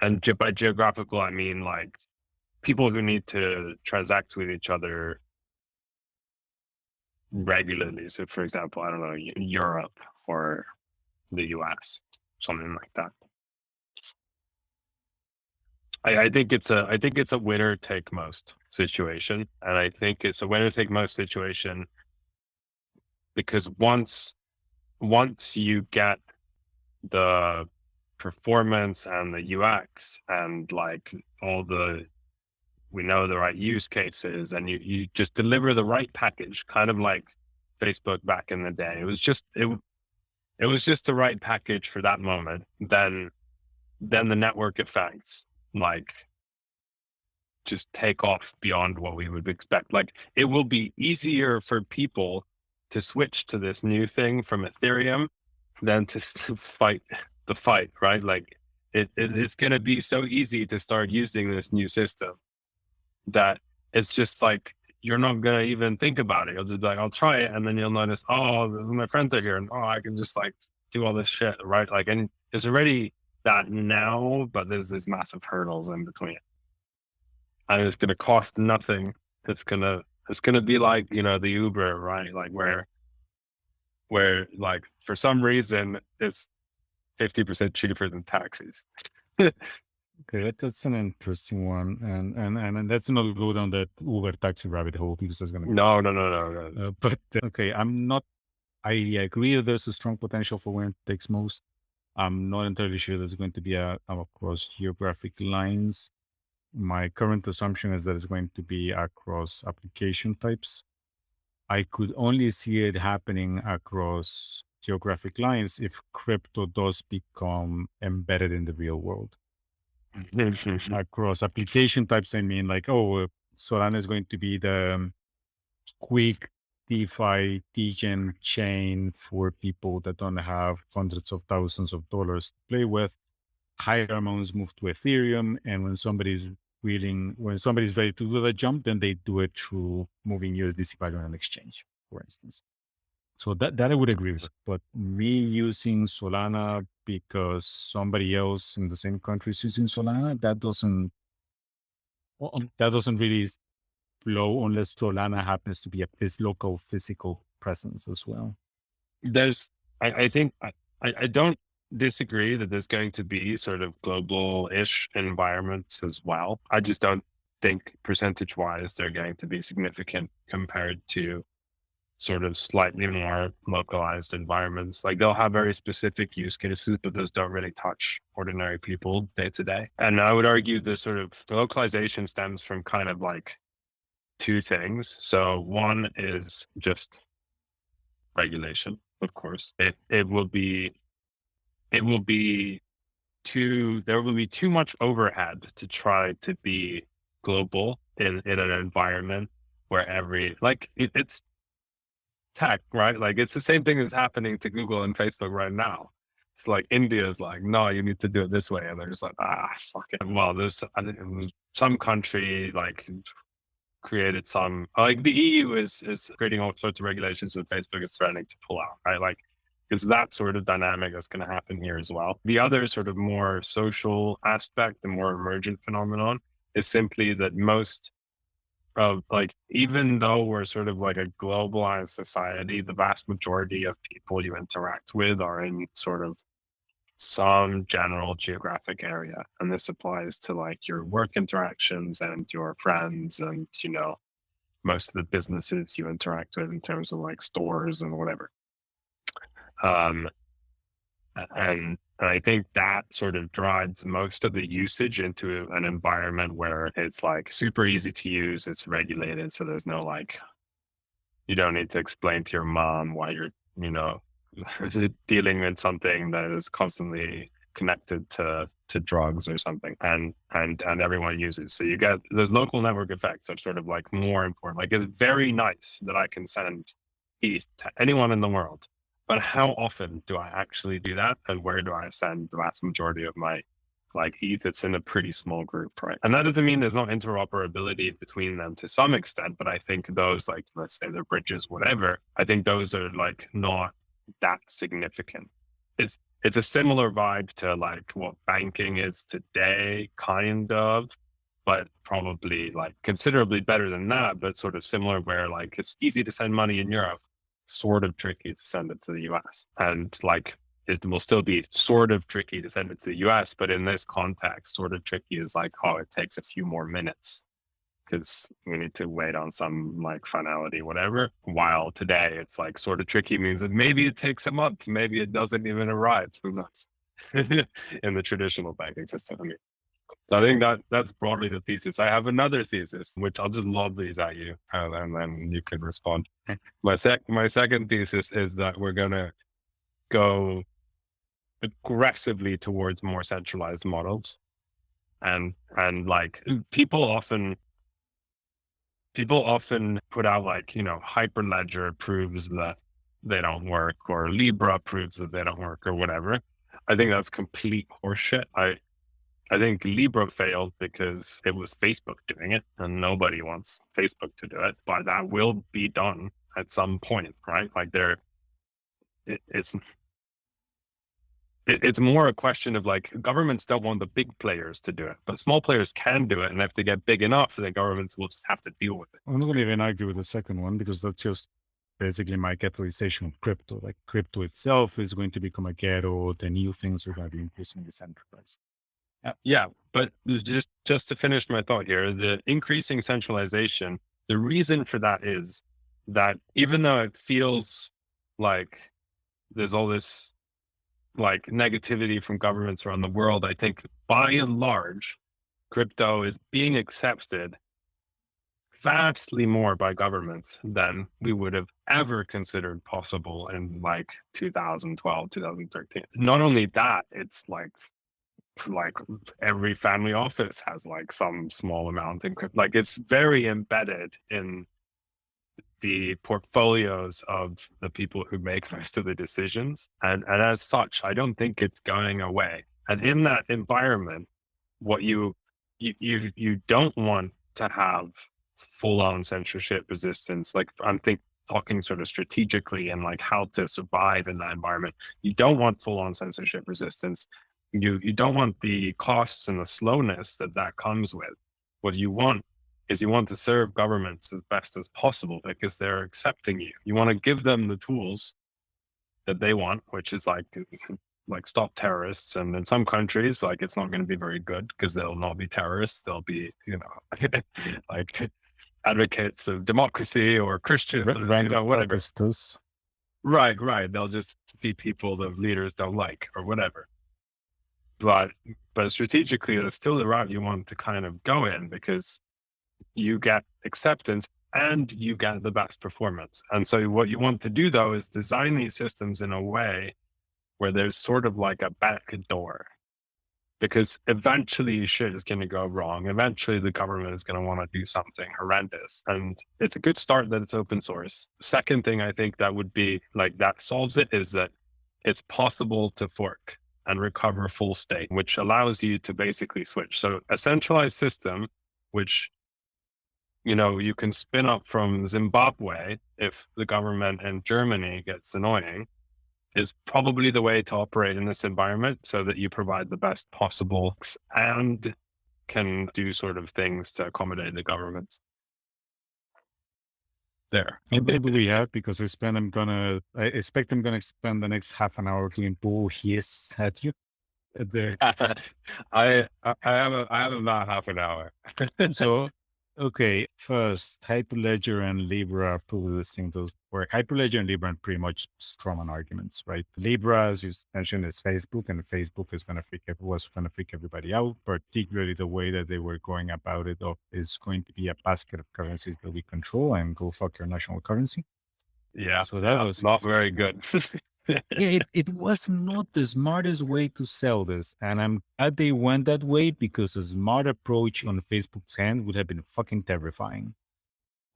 And by geographical, I mean like people who need to transact with each other regularly. So for example, I don't know, Europe or the US, something like that. I think it's a winner take most situation. And I think it's a winner take most situation because once you get the performance and the UX and like we know the right use cases, and you just deliver the right package, kind of like Facebook back in the day. It was just the right package for that moment. Then the network effects, like just take off beyond what we would expect. Like, it will be easier for people to switch to this new thing from Ethereum than to fight the fight, right? Like, it's going to be so easy to start using this new system that it's just like, you're not going to even think about it. You'll just be like, I'll try it. And then you'll notice, oh, my friends are here, and oh, I can just like do all this shit, right? Like, and there's already that now, but there's these massive hurdles in between. And it's going to cost nothing. It's going to be like, you know, the Uber, right? Like where like for some reason it's 50% cheaper than taxis. Okay, that's an interesting one, and let's not go down that Uber taxi rabbit hole because that's going to. No. But okay, I agree that there's a strong potential for where it takes most. I'm not entirely sure there's going to be across geographic lines. My current assumption is that it's going to be across application types. I could only see it happening across geographic lines if crypto does become embedded in the real world. Across application types, I mean, like, Solana is going to be the quick DeFi degen chain for people that don't have hundreds of thousands of dollars to play with. Higher amounts move to Ethereum, and when somebody's ready to do that jump, then they do it through moving USDC value on an exchange, for instance. So that I would agree with. But me using Solana because somebody else in the same country is using Solana, that doesn't really flow unless Solana happens to be this local physical presence as well. I think I don't disagree that there's going to be sort of global-ish environments as well. I just don't think percentage-wise they're going to be significant compared to sort of slightly more localized environments. Like, they'll have very specific use cases, but those don't really touch ordinary people day to day. And I would argue the localization stems from kind of like two things. So one is just regulation, of course. There will be too much overhead to try to be global in an environment where it's tech, right? Like, it's the same thing that's happening to Google and Facebook right now. It's like India is like, no, you need to do it this way, and they're just like, fuck it. Well, I think some country like created some, like the EU is creating all sorts of regulations that Facebook is threatening to pull out, right? Like, it's that sort of dynamic that's going to happen here as well. The other sort of more social aspect, the more emergent phenomenon, is simply that most of, like, even though we're sort of like a globalized society, the vast majority of people you interact with are in sort of some general geographic area. And this applies to like your work interactions and your friends and, you know, most of the businesses you interact with in terms of like stores and whatever. And I think that sort of drives most of the usage into an environment where it's like super easy to use, it's regulated, so there's no like, you don't need to explain to your mom why you're, you know, dealing with something that is constantly connected to drugs or something, and everyone uses. So you get those local network effects are sort of like more important. Like, it's very nice that I can send ETH to anyone in the world, but how often do I actually do that? And where do I send the vast majority of my like ETH? It's in a pretty small group, right? And that doesn't mean there's no interoperability between them to some extent, but I think those, like, let's say the bridges, whatever, I think those are like not that significant. It's a similar vibe to like what banking is today, kind of, but probably like considerably better than that, but sort of similar, where like it's easy to send money in Europe, sort of tricky to send it to the US. And like, it will still be sort of tricky to send it to the US, but in this context, sort of tricky is like, oh, it takes a few more minutes because we need to wait on some like finality, whatever. While today it's like sort of tricky means that maybe it takes a month, maybe it doesn't even arrive. Who knows? In the traditional banking system. I mean, so I think that's broadly the thesis. I have another thesis, which I'll just lob these at you, and then you can respond. My second thesis is that we're gonna go aggressively towards more centralized models. And like people often put out like, Hyperledger proves that they don't work, or Libra proves that they don't work, or whatever. I think that's complete horseshit. I think Libra failed because it was Facebook doing it, and nobody wants Facebook to do it, but that will be done at some point, right? Like it's more a question of like, governments don't want the big players to do it, but small players can do it. And if they get big enough, the governments will just have to deal with it. I'm not going to even argue with the second one, because that's just basically my categorization of crypto. Like crypto itself is going to become a ghetto. The new things are going to be increasingly centralized. Yeah. But just to finish my thought here, the increasing centralization, the reason for that is that even though it feels like there's all this like negativity from governments around the world, I think by and large, crypto is being accepted vastly more by governments than we would have ever considered possible in like 2012, 2013. Not only that, it's like every family office has like some small amount in crypto. Like it's very embedded in the portfolios of the people who make most of the decisions. And as such, I don't think it's going away. And in that environment, what you don't want to have full on censorship resistance. Like I'm talking sort of strategically and like how to survive in that environment. You don't want full on censorship resistance. You don't want the costs and the slowness that comes with. What you want is you want to serve governments as best as possible because they're accepting you. You want to give them the tools that they want, which is like stop terrorists. And in some countries, like it's not going to be very good because they'll not be terrorists. They'll be, like advocates of democracy or Christians, whatever. Aptos. Right. They'll just be people the leaders don't like or whatever. But strategically, that's still the route you want to kind of go in because you get acceptance and you get the best performance. And so what you want to do though is design these systems in a way where there's sort of like a back door, because eventually shit is going to go wrong. Eventually the government is going to want to do something horrendous. And it's a good start that it's open source. Second thing I think that would be like that solves it is that it's possible to fork and recover full state, which allows you to basically switch. So a centralized system, which you can spin up from Zimbabwe if the government in Germany gets annoying, is probably the way to operate in this environment so that you provide the best possible and can do sort of things to accommodate the governments. There. What do we have? Because I expect I'm gonna spend the next half an hour doing bullshit at you. I have about half an hour. So okay, first, Hyperledger and Libra are probably the thing those work. Hyperledger and Libra are pretty much strong on arguments, right? Libra, as you mentioned, is Facebook, and Facebook was going to freak everybody out, particularly the way that they were going about it is going to be a basket of currencies that we control and go fuck your national currency. Yeah. So that was not very good. Yeah, it was not the smartest way to sell this. And I'm glad they went that way because a smart approach on Facebook's end would have been fucking terrifying.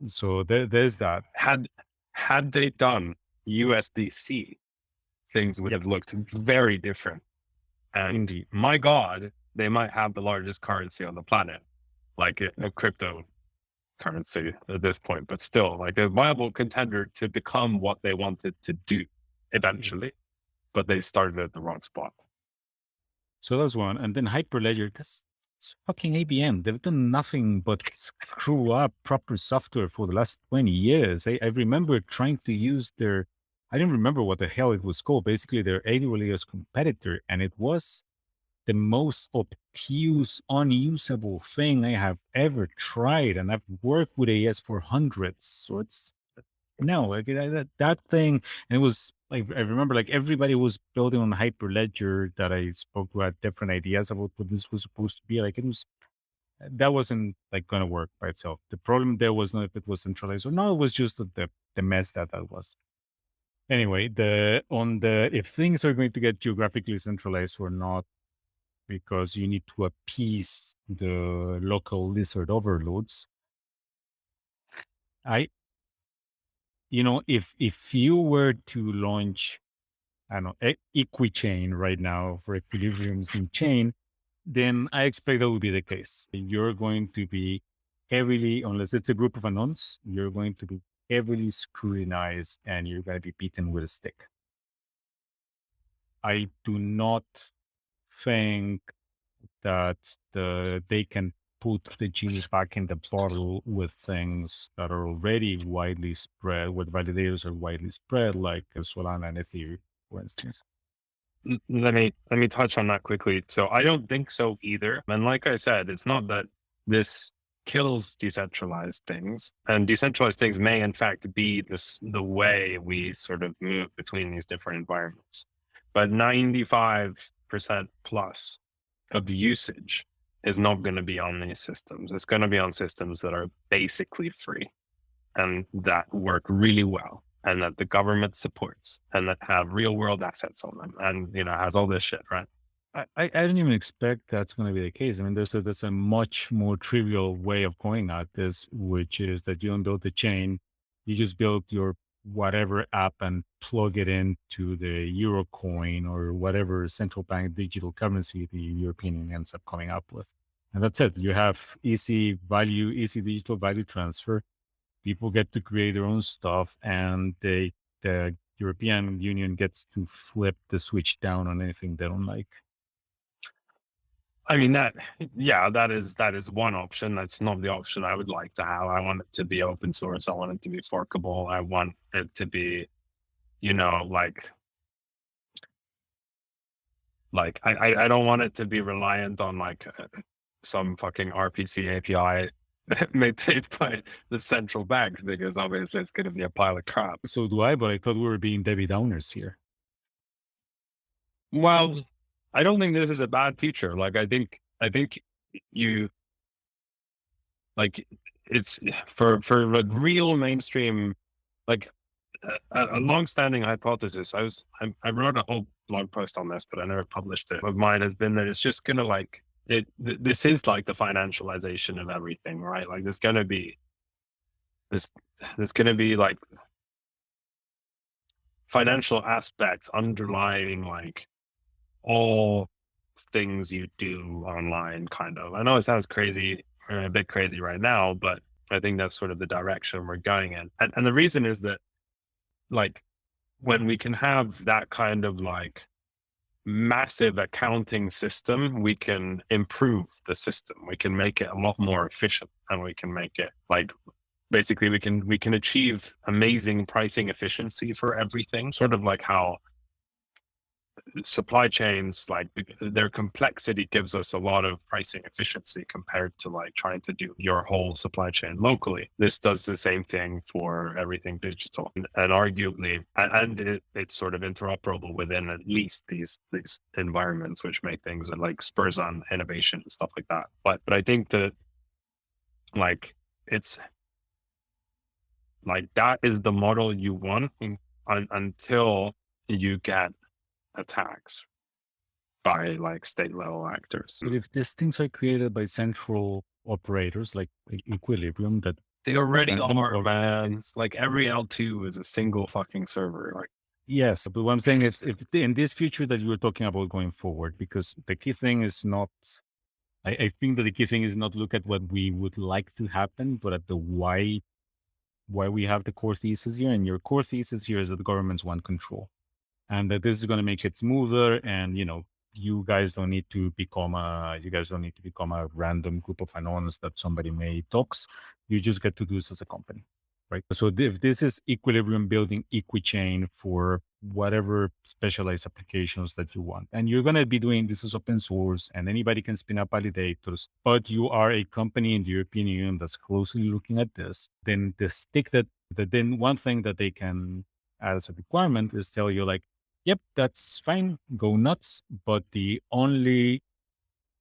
So there's that. Had they done USDC, things would have looked very different. And indeed, my God, they might have the largest currency on the planet, like a crypto currency at this point, but still like a viable contender to become what they wanted to do eventually, but they started at the wrong spot. So that's one. And then Hyperledger, that's fucking ABM. They've done nothing but screw up proper software for the last 20 years. I remember trying to use I didn't remember what the hell it was called. Basically, their AWS competitor, and it was the most obtuse, unusable thing I have ever tried. And I've worked with AES for hundreds. So it's like that thing. And it was like, I remember like everybody was building on Hyperledger that I spoke to had different ideas about what this was supposed to be. Like that wasn't like going to work by itself. The problem there was not if it was centralized or not. It was just the mess that was. Anyway, if things are going to get geographically centralized or not, because you need to appease the local lizard overloads. If you were to launch, I don't know, Equichain right now for Equilibrium's new chain, then I expect that will be the case. You're going to be heavily, unless it's a group of anons, you're going to be heavily scrutinized and you're going to be beaten with a stick. I do not think that they can put the genie back in the bottle with things that are already widely spread, with validators are widely spread, like Solana and Ethereum, for instance. Let me touch on that quickly. So I don't think so either. And like I said, it's not that this kills decentralized things, and decentralized things may in fact be the way we sort of move between these different environments. But 95% plus of usage is not going to be on these systems. It's going to be on systems that are basically free and that work really well, and that the government supports, and that have real world assets on them, and has all this shit, right? I don't even expect that's going to be the case. I mean, there's a much more trivial way of going at this, which is that you don't build the chain, you just build your whatever app and plug it into the euro coin or whatever central bank digital currency the European Union ends up coming up with. And that's it. You have easy digital value transfer. People get to create their own stuff, and the European Union gets to flip the switch down on anything they don't like. I mean, that is one option. That's not the option I would like to have. I want it to be open source. I want it to be forkable. I want it to be, I don't want it to be reliant on some fucking RPC API maintained by the central bank, because obviously it's going to be a pile of crap. So do I, but I thought we were being Debbie Downers here. Well, I don't think this is a bad feature. I think you it's for real mainstream, a long-standing hypothesis. I wrote a whole blog post on this, but I never published it. Of mine has been that it's just gonna this is like the financialization of everything, right? Like there's gonna be like financial aspects underlying all things you do online, kind of. I know it sounds crazy, or a bit crazy right now, but I think that's sort of the direction we're going in. And the reason is that when we can have that kind of massive accounting system, we can improve the system. We can make it a lot more efficient, and we can make it basically we can achieve amazing pricing efficiency for everything, sort of like how supply chains, their complexity gives us a lot of pricing efficiency compared to trying to do your whole supply chain locally. This does the same thing for everything digital, and arguably, and it's sort of interoperable within at least these environments, which make things spurs on innovation and stuff like that. But I think that it's that is the model you want until you get attacks by state level actors. But if these things are created by central operators like Equilibrium, that they already are, man. Every L2 is a single fucking server. Yes, but what I'm saying is, if in this future that you were talking about going forward, because the key thing is not, I think that the key thing is not look at what we would like to happen, but at the why we have the core thesis here. And your core thesis here is that the governments want control, and that this is going to make it smoother. And you guys don't need to become a random group of anons that somebody may dox. You just get to do this as a company, right? So if this is Equilibrium building Equichain for whatever specialized applications that you want, and you're going to be doing this as open source, and anybody can spin up validators, but you are a company in the European Union that's closely looking at this, then the stick that then one thing that they can add as a requirement is tell you yep, that's fine, go nuts, but the only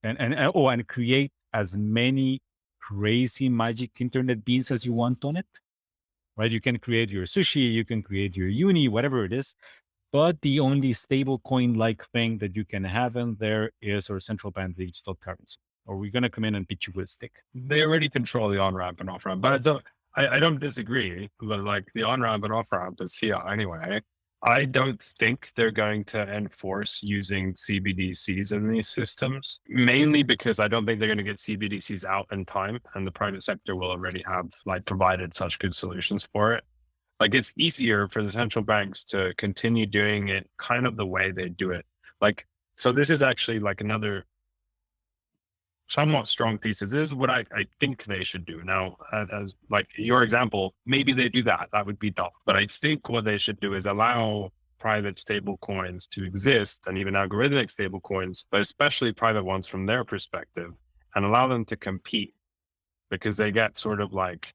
and create as many crazy magic internet beans as you want on it, right? You can create your sushi, you can create your uni, whatever it is, But the only stable coin like thing that you can have in there is our central bank digital currency. Or we're going to come in and pitch you with a stick. They already control the on ramp and off ramp, but so I don't disagree. But like the on ramp and off ramp is fiat anyway. I don't think they're going to enforce using CBDCs in these systems, mainly because I don't think they're going to get CBDCs out in time, and the private sector will already have like provided such good solutions for it. Like it's easier for the central banks to continue doing it kind of the way they do it. Like, so this is actually like another somewhat strong thesis. This is what I think they should do. Now, as like your example, maybe they do that. That would be dumb. But I think what they should do is allow private stable coins to exist, and even algorithmic stable coins, but especially private ones from their perspective, and allow them to compete, because they get sort of like,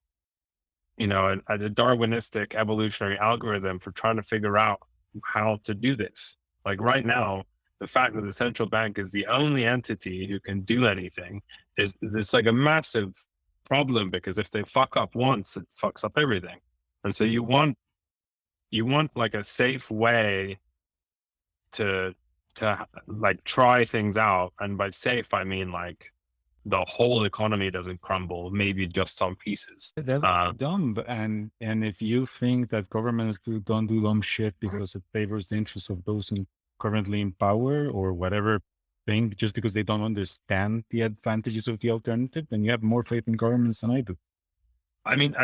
you know, a Darwinistic evolutionary algorithm for trying to figure out how to do this. Like right now, the fact that the central bank is the only entity who can do anything is it's like a massive problem, because if they fuck up once, it fucks up everything. And so you want like a safe way to like try things out. And by safe, I mean like the whole economy doesn't crumble, maybe just some pieces. That's dumb. And if you think that governments don't do dumb shit because it favors the interests of those currently in power or whatever thing, just because they don't understand the advantages of the alternative, then you have more faith in governments than I do. I mean,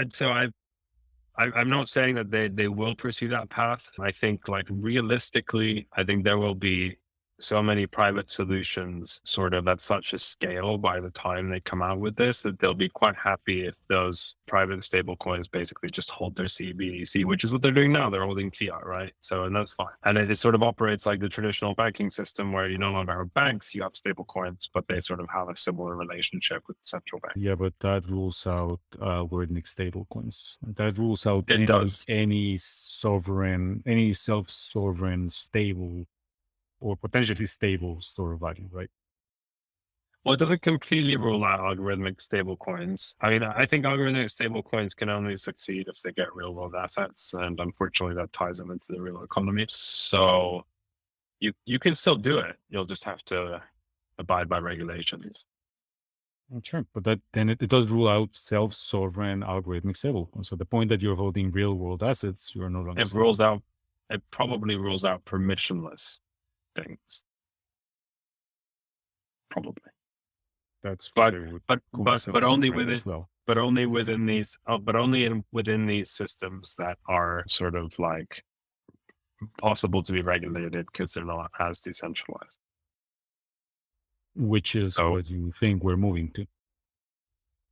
I'm not saying that they will pursue that path. I think like realistically, I think there will be so many private solutions sort of at such a scale by the time they come out with this, that they'll be quite happy if those private stable coins basically just hold their CBDC, which is what they're doing now. They're holding fiat, right? So, and that's fine. And it sort of operates like the traditional banking system, where you no longer have banks, you have stable coins, but they sort of have a similar relationship with the central bank. Yeah, but that rules out algorithmic stable coins. That rules out It does. any sovereign, any self-sovereign stable or potentially stable store of value, right? Well, it doesn't completely rule out algorithmic stable coins. I mean, I think algorithmic stable coins can only succeed if they get real world assets. And unfortunately, that ties them into the real economy. So you can still do it. You'll just have to abide by regulations. Sure, but that then it does rule out self-sovereign algorithmic stable. So the point that you're holding real-world assets, you're no longer. It probably rules out permissionless things. Probably. That's but only within within these systems that are sort of like possible to be regulated, because they're not as decentralized. Which is what you think we're moving to.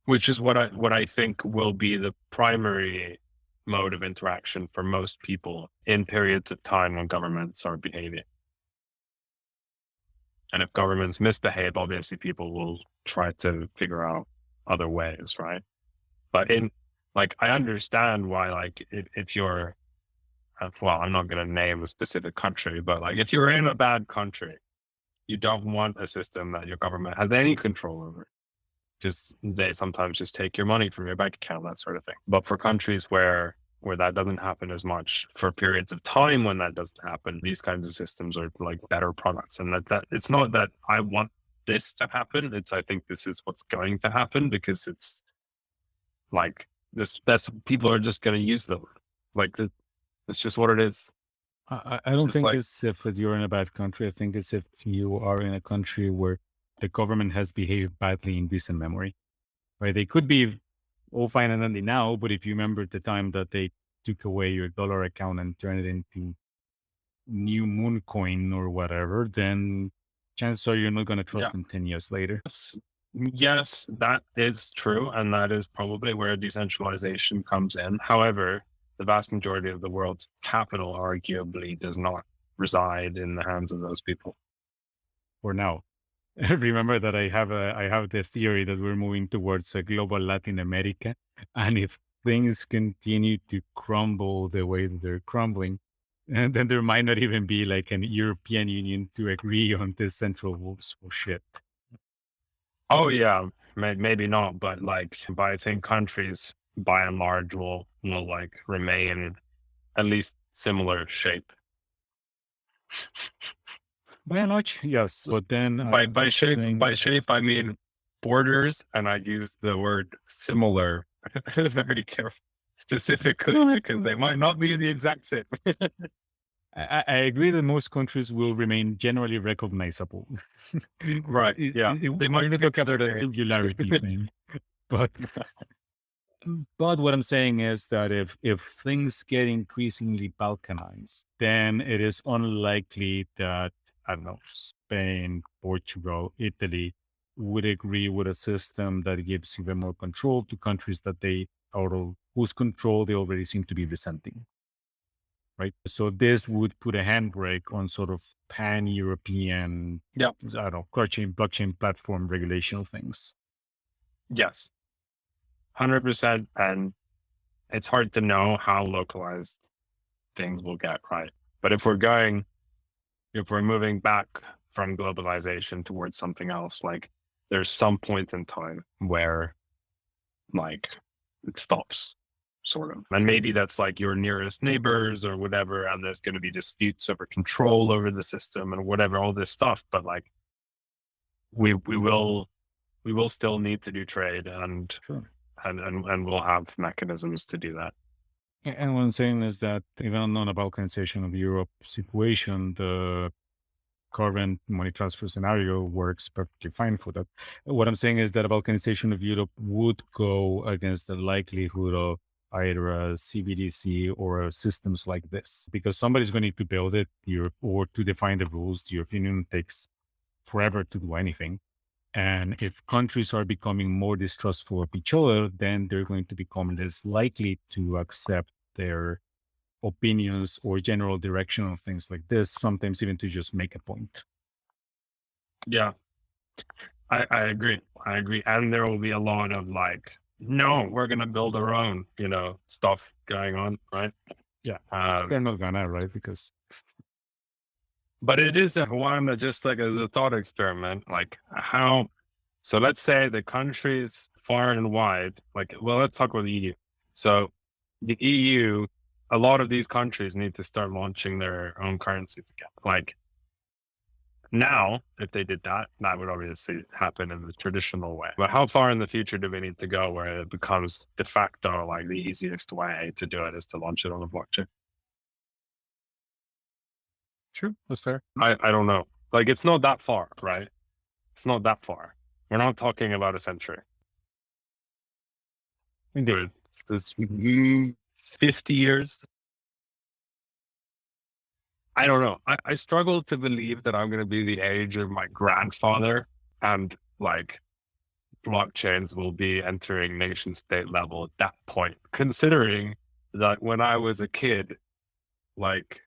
Which is what I think will be the primary mode of interaction for most people in periods of time when governments are behaving. And if governments misbehave, obviously people will try to figure out other ways, right? But in like, I understand why, like, if you're, well, I'm not going to name a specific country, but like, if you're in a bad country, you don't want a system that your government has any control over, because they sometimes just take your money from your bank account, that sort of thing. But for countries where that doesn't happen as much, for periods of time when that doesn't happen, these kinds of systems are like better products. And that it's not that I want this to happen. It's, I think this is what's going to happen, because it's like that's people are just going to use them. Like it's just what it is. I don't think like, it's if you're in a bad country. I think it's if you are in a country where the government has behaved badly in recent memory, right? They could be all fine and dandy now, but if you remember the time that they took away your dollar account and turned it into new moon coin or whatever, then chances are you're not going to trust them 10 years later. Yes, that is true. And that is probably where decentralization comes in. However, the vast majority of the world's capital arguably does not reside in the hands of those people. For now. Remember that I have the theory that we're moving towards a global Latin America. And if things continue to crumble the way that they're crumbling, and then there might not even be like an European Union to agree on this central rules for shit. Oh yeah, maybe not, but I think countries by and large will like remain at least similar shape. By and large, yes. But then By shape, I mean borders, and I use the word similar very careful, specifically because they might not be the exact same. I agree that most countries will remain generally recognizable. Right. Yeah. They might look at the singularity thing, but what I'm saying is that if things get increasingly balkanized, then it is unlikely that, I don't know, Spain, Portugal, Italy would agree with a system that gives even more control to countries that they or whose control they already seem to be resenting. Right. So this would put a handbrake on sort of pan-European, Yeah. I don't know, blockchain platform regulational things. Yes. 100%. And it's hard to know how localized things will get, right? But if we're moving back from globalization towards something else, like there's some point in time where like it stops, sort of. And maybe that's like your nearest neighbors or whatever, and there's going to be disputes over control over the system and whatever, all this stuff. But like we will still need to do trade, and Sure. and we'll have mechanisms to do that. And what I'm saying is that even on a balkanization of Europe situation, the current money transfer scenario works perfectly fine for that. What I'm saying is that a balkanization of Europe would go against the likelihood of either a CBDC or systems like this, because somebody's going to need to build it, or to define the rules. The European Union takes forever to do anything. And if countries are becoming more distrustful of each other, then they're going to become less likely to accept their opinions or general direction of things like this, sometimes even to just make a point. Yeah, I agree. I agree. And there will be a lot of like, no, we're going to build our own, stuff going on, right? Yeah. They're not gonna, right? Because but it is a one that just like as a thought experiment, like how, so let's say the countries far and wide, like, well, let's talk about the EU. So the EU, a lot of these countries need to start launching their own currencies again. Like now, if they did that, that would obviously happen in the traditional way. But how far in the future do we need to go where it becomes de facto like the easiest way to do it is to launch it on a blockchain? sure, that's fair. I don't know. Like it's not that far, right? It's not that far. We're not talking about a century. Indeed. It's 50 years. I don't know. I struggle to believe that I'm going to be the age of my grandfather and like blockchains will be entering nation state level at that point, considering that when I was a kid, like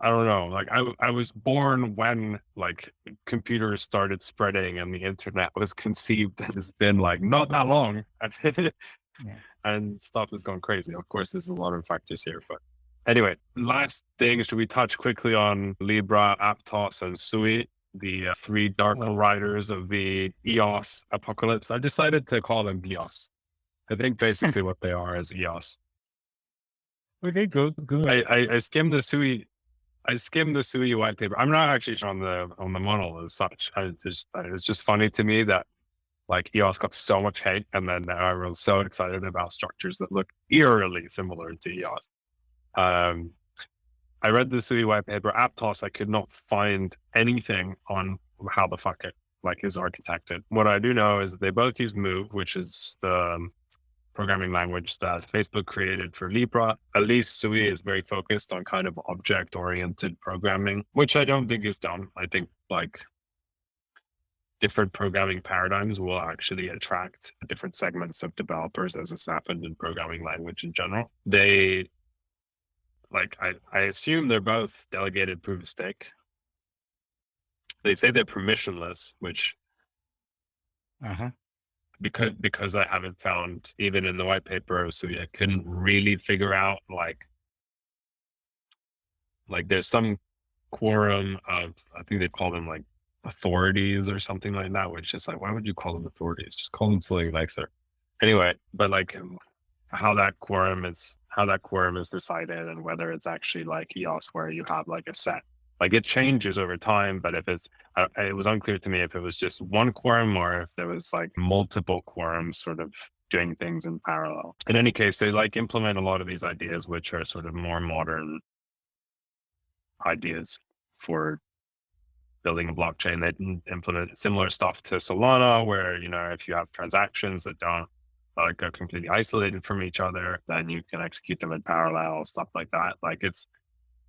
I don't know, like I was born when like computers started spreading and the internet was conceived, and it's been like not that long, and stuff has gone crazy. Of course, there's a lot of factors here, but anyway, last thing, should we touch quickly on Libra, Aptos, and Sui, the three dark riders of the EOS apocalypse? I decided to call them EOS. I think basically what they are is EOS. Okay, good. I skimmed the Sui white paper. I'm not actually on the model as such. It's just funny to me that like EOS got so much hate, and then everyone's so excited about structures that look eerily similar to EOS. I read the Sui white paper. Aptos, I could not find anything on how the fuck it like is architected. What I do know is they both use Move, which is the programming language that Facebook created for Libra. At least Sui is very focused on kind of object-oriented programming, which I don't think is dumb. I think like different programming paradigms will actually attract different segments of developers, as has happened in programming language in general. They like I assume they're both delegated proof of stake. They say they're permissionless, which because I haven't found even in the white paper, so I couldn't really figure out like there's some quorum of, I think they call them like authorities or something like that, which is like, why would you call them authorities? Just call them something nicer. Anyway, but like how that quorum is decided, and whether it's actually like EOS where you have like a set, like it changes over time. But if it's, it was unclear to me if it was just one quorum or if there was like multiple quorums sort of doing things in parallel. In any case, they like implement a lot of these ideas, which are sort of more modern ideas for building a blockchain. They implement similar stuff to Solana, where, you know, if you have transactions that don't like are completely isolated from each other, then you can execute them in parallel, stuff like that. Like it's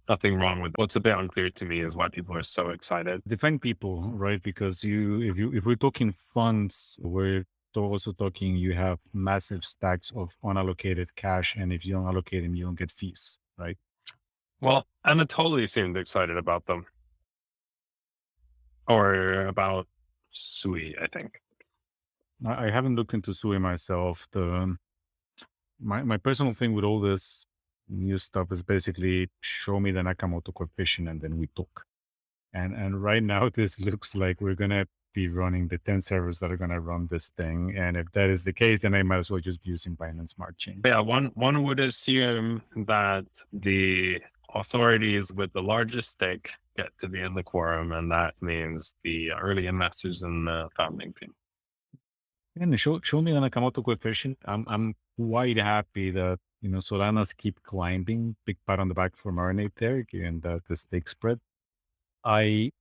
nothing wrong with. What's a bit unclear to me is why people are so excited. Define people, right? Because if we're talking funds, we're also talking you have massive stacks of unallocated cash, and if you don't allocate them, you don't get fees, right? Well, Anatoly seemed excited about them, or about Sui, I think. I haven't looked into Sui myself. My personal thing with all this new stuff is basically show me the Nakamoto coefficient and then we talk. And right now this looks like we're gonna be running the 10 servers that are gonna run this thing. And if that is the case, then I might as well just be using Binance Smart Chain. Yeah, one would assume that the authorities with the largest stake get to be in the quorum, and that means the early investors in the founding team. And show me the Nakamoto coefficient. I'm quite happy that, you know, Solana's keep climbing. Big pat on the back for Marinate there, given that the stake spread. I'm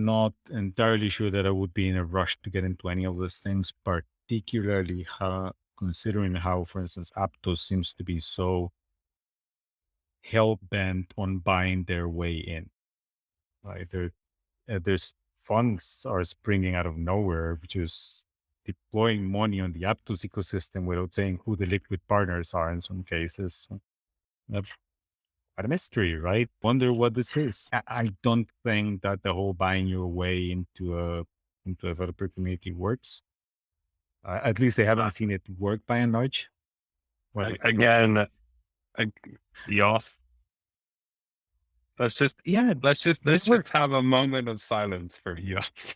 not entirely sure that I would be in a rush to get into any of those things, particularly considering how, for instance, Aptos seems to be so hell bent on buying their way in. Right, there's funds are springing out of nowhere, just deploying money on the Aptos ecosystem without saying who the liquid partners are in some cases. A mystery, right? Wonder what this is. I don't think that the whole buying your way into a developer community works. At least I haven't seen it work by and large. Again, yes. Let's just have a moment of silence for yes.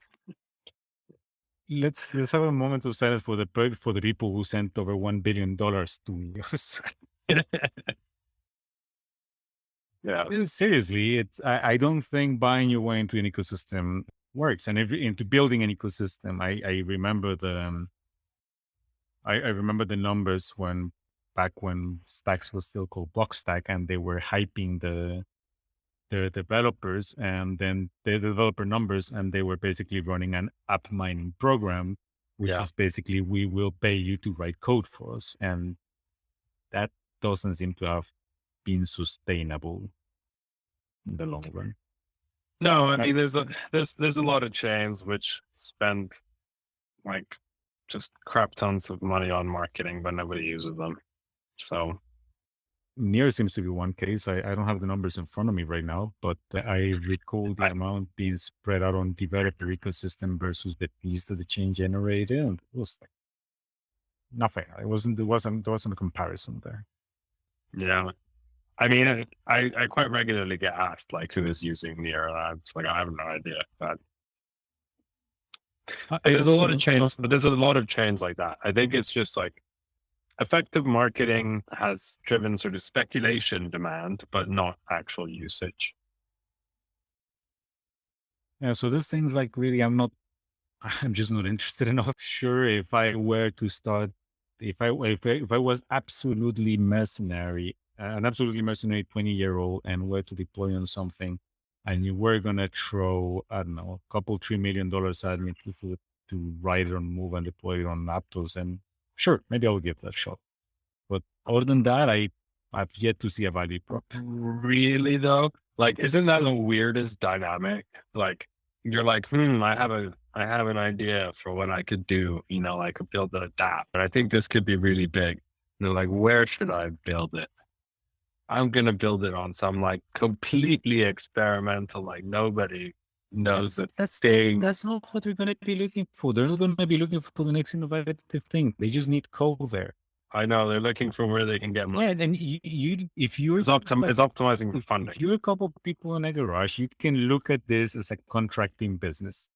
Let's have a moment of silence for the people who sent over $1 billion to us. Yeah. Seriously, I don't think buying your way into an ecosystem works. And into building an ecosystem, I remember I remember the numbers back when Stacks was still called Blockstack, and they were hyping the developers and then the developer numbers, and they were basically running an app mining program, which is basically, we will pay you to write code for us. And that doesn't seem to have been sustainable in the long run. No, I mean, there's a lot of chains which spend like just crap tons of money on marketing, but nobody uses them. So Near seems to be one case. I don't have the numbers in front of me right now, but I recall the amount being spread out on developer ecosystem versus the fees that the chain generated. And it was like nothing. There wasn't a comparison there. yeah. I mean, I quite regularly get asked like who is using Near. It's like I have no idea. But there's a lot of chains, but there's a lot of chains like that. I think it's just like effective marketing has driven sort of speculation demand, but not actual usage. Yeah, so this thing's like really, I'm just not interested enough. Sure, if I were to start, if I was absolutely mercenary, an absolutely mercenary 20-year-old and were to deploy on something, and you were gonna throw, I don't know, a couple $3 million at me to write it on Move and deploy it on Aptos, and sure, maybe I'll give that a shot. But other than that, I've yet to see a value prop. Really though, like, isn't that the weirdest dynamic? Like, you're like, I have an idea for what I could do. You know, I could build a dApp, and I think this could be really big. And they're like, where should I build it? I'm gonna build it on some like completely experimental, like nobody knows That's thing. That's not what they're going to be looking for. They're not going to be looking for the next innovative thing. They just need code there. I know they're looking for where they can get money. Yeah, and if you're it's optimizing for funding. If you're a couple of people in a garage, you can look at this as a contracting business.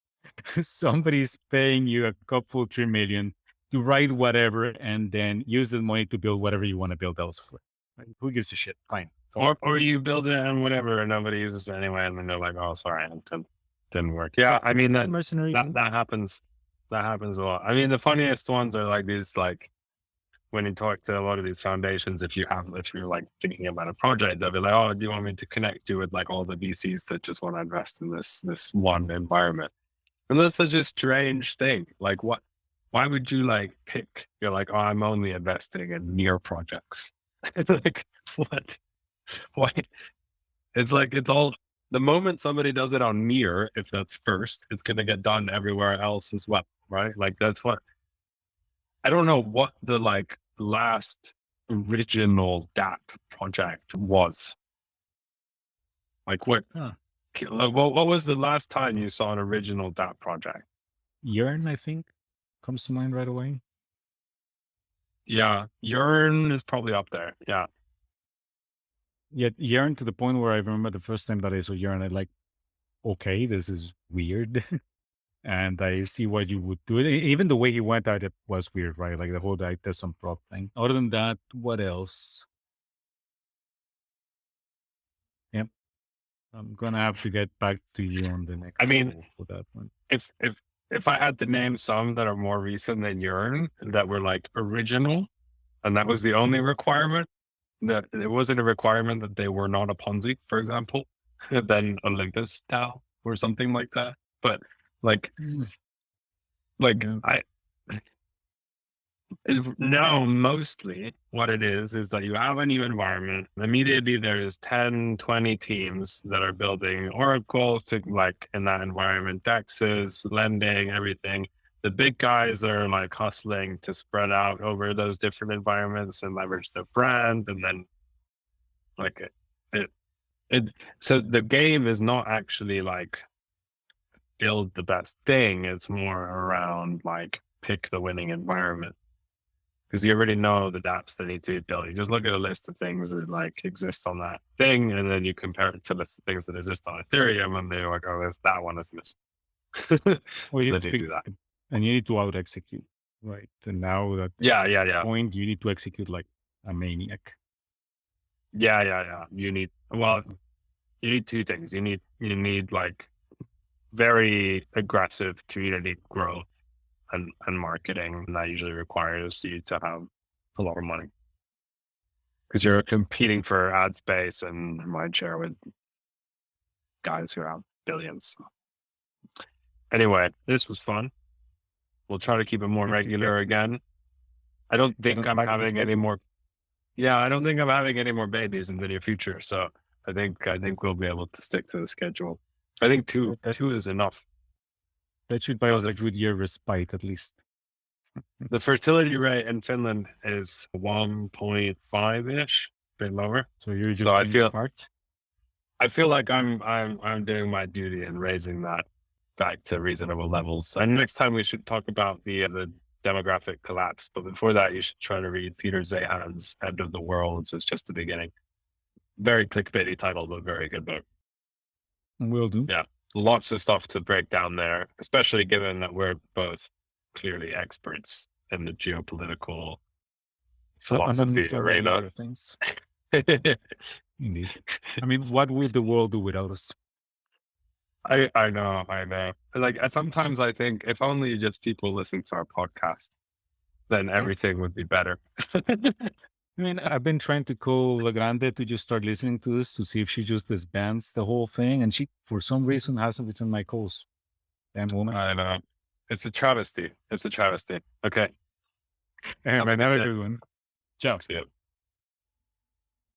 Somebody's paying you a couple $3 million to write whatever and then use the money to build whatever you want to build elsewhere. Like, who gives a shit? Fine. Or you build it and whatever, and nobody uses it anyway, and then they're like, "Oh, sorry, it didn't work." Yeah, I mean that mercenary. that happens. That happens a lot. I mean, the funniest ones are like these, like when you talk to a lot of these foundations, if you're like thinking about a project, they'll be like, "Oh, do you want me to connect you with like all the VCs that just want to invest in this one environment?" And that's such a strange thing. Like, why would you like pick? You're like, "Oh, I'm only investing in near projects." Like, what? Why? It's like, it's all the moment somebody does it on near, if that's first, it's going to get done everywhere else as well, right? Like, that's what I don't know what the like last original DApp project was. Like, what was the last time you saw an original DApp project? Yearn, I think, comes to mind right away. Yeah, Yearn is probably up there. Yeah. Yet Yearn, to the point where I remember the first time that I saw Yearn, I like, okay, this is weird. And I see why you would do it. Even the way he went at it was weird, right? Like the whole like there's some prop thing. Other than that, what else? Yep. I'm gonna have to get back to you on the next I mean, call for that one. If I had to name some that are more recent than Yearn that were like original, and that was the only requirement, that it wasn't a requirement that they were not a Ponzi, for example, then Olympus DAO or something like that. But like I no, mostly what it is that you have a new environment. Immediately there is 10, 20 teams that are building oracles to like in that environment, dexes, lending, everything. The big guys are like hustling to spread out over those different environments and leverage their brand. And then like so the game is not actually like build the best thing. It's more around like pick the winning environment. Because you already know the dApps that need to be built. You just look at a list of things that like exist on that thing, and then you compare it to the things that exist on Ethereum, and they're like, "Oh, that one is missing." Well, you Then you do that, and you need to out execute, right? And now that yeah. point, you need to execute like a maniac. Yeah. You need two things. You need like very aggressive community growth and marketing, and that usually requires you to have a lot of money because you're competing for ad space and mind share with guys who have billions. Anyway, this was fun. We'll try to keep it more regular again. I don't think I'm having any more. Yeah, I don't think I'm having any more babies in the near future. So I think we'll be able to stick to the schedule. I think two is enough. That should buy us a good year respite at least. The fertility rate in Finland is 1.5-ish, a bit lower. So you're just I feel like I'm doing my duty in raising that back to reasonable levels. And next time we should talk about the demographic collapse. But before that, you should try to read Peter Zahan's End of the Worlds. It's just the beginning. Very clickbaity title, but very good book. Will do. Yeah, lots of stuff to break down there, especially given that we're both clearly experts in the geopolitical philosophy arena. Things. Indeed. I mean, what would the world do without us? I know. Like sometimes I think if only just people listen to our podcast, then everything would be better. I mean, I've been trying to call Legrande to just start listening to this to see if she just disbands the whole thing, and she, for some reason, hasn't returned my calls. Damn woman. I know. It's a travesty. Okay. Have a good one. Ciao. See you.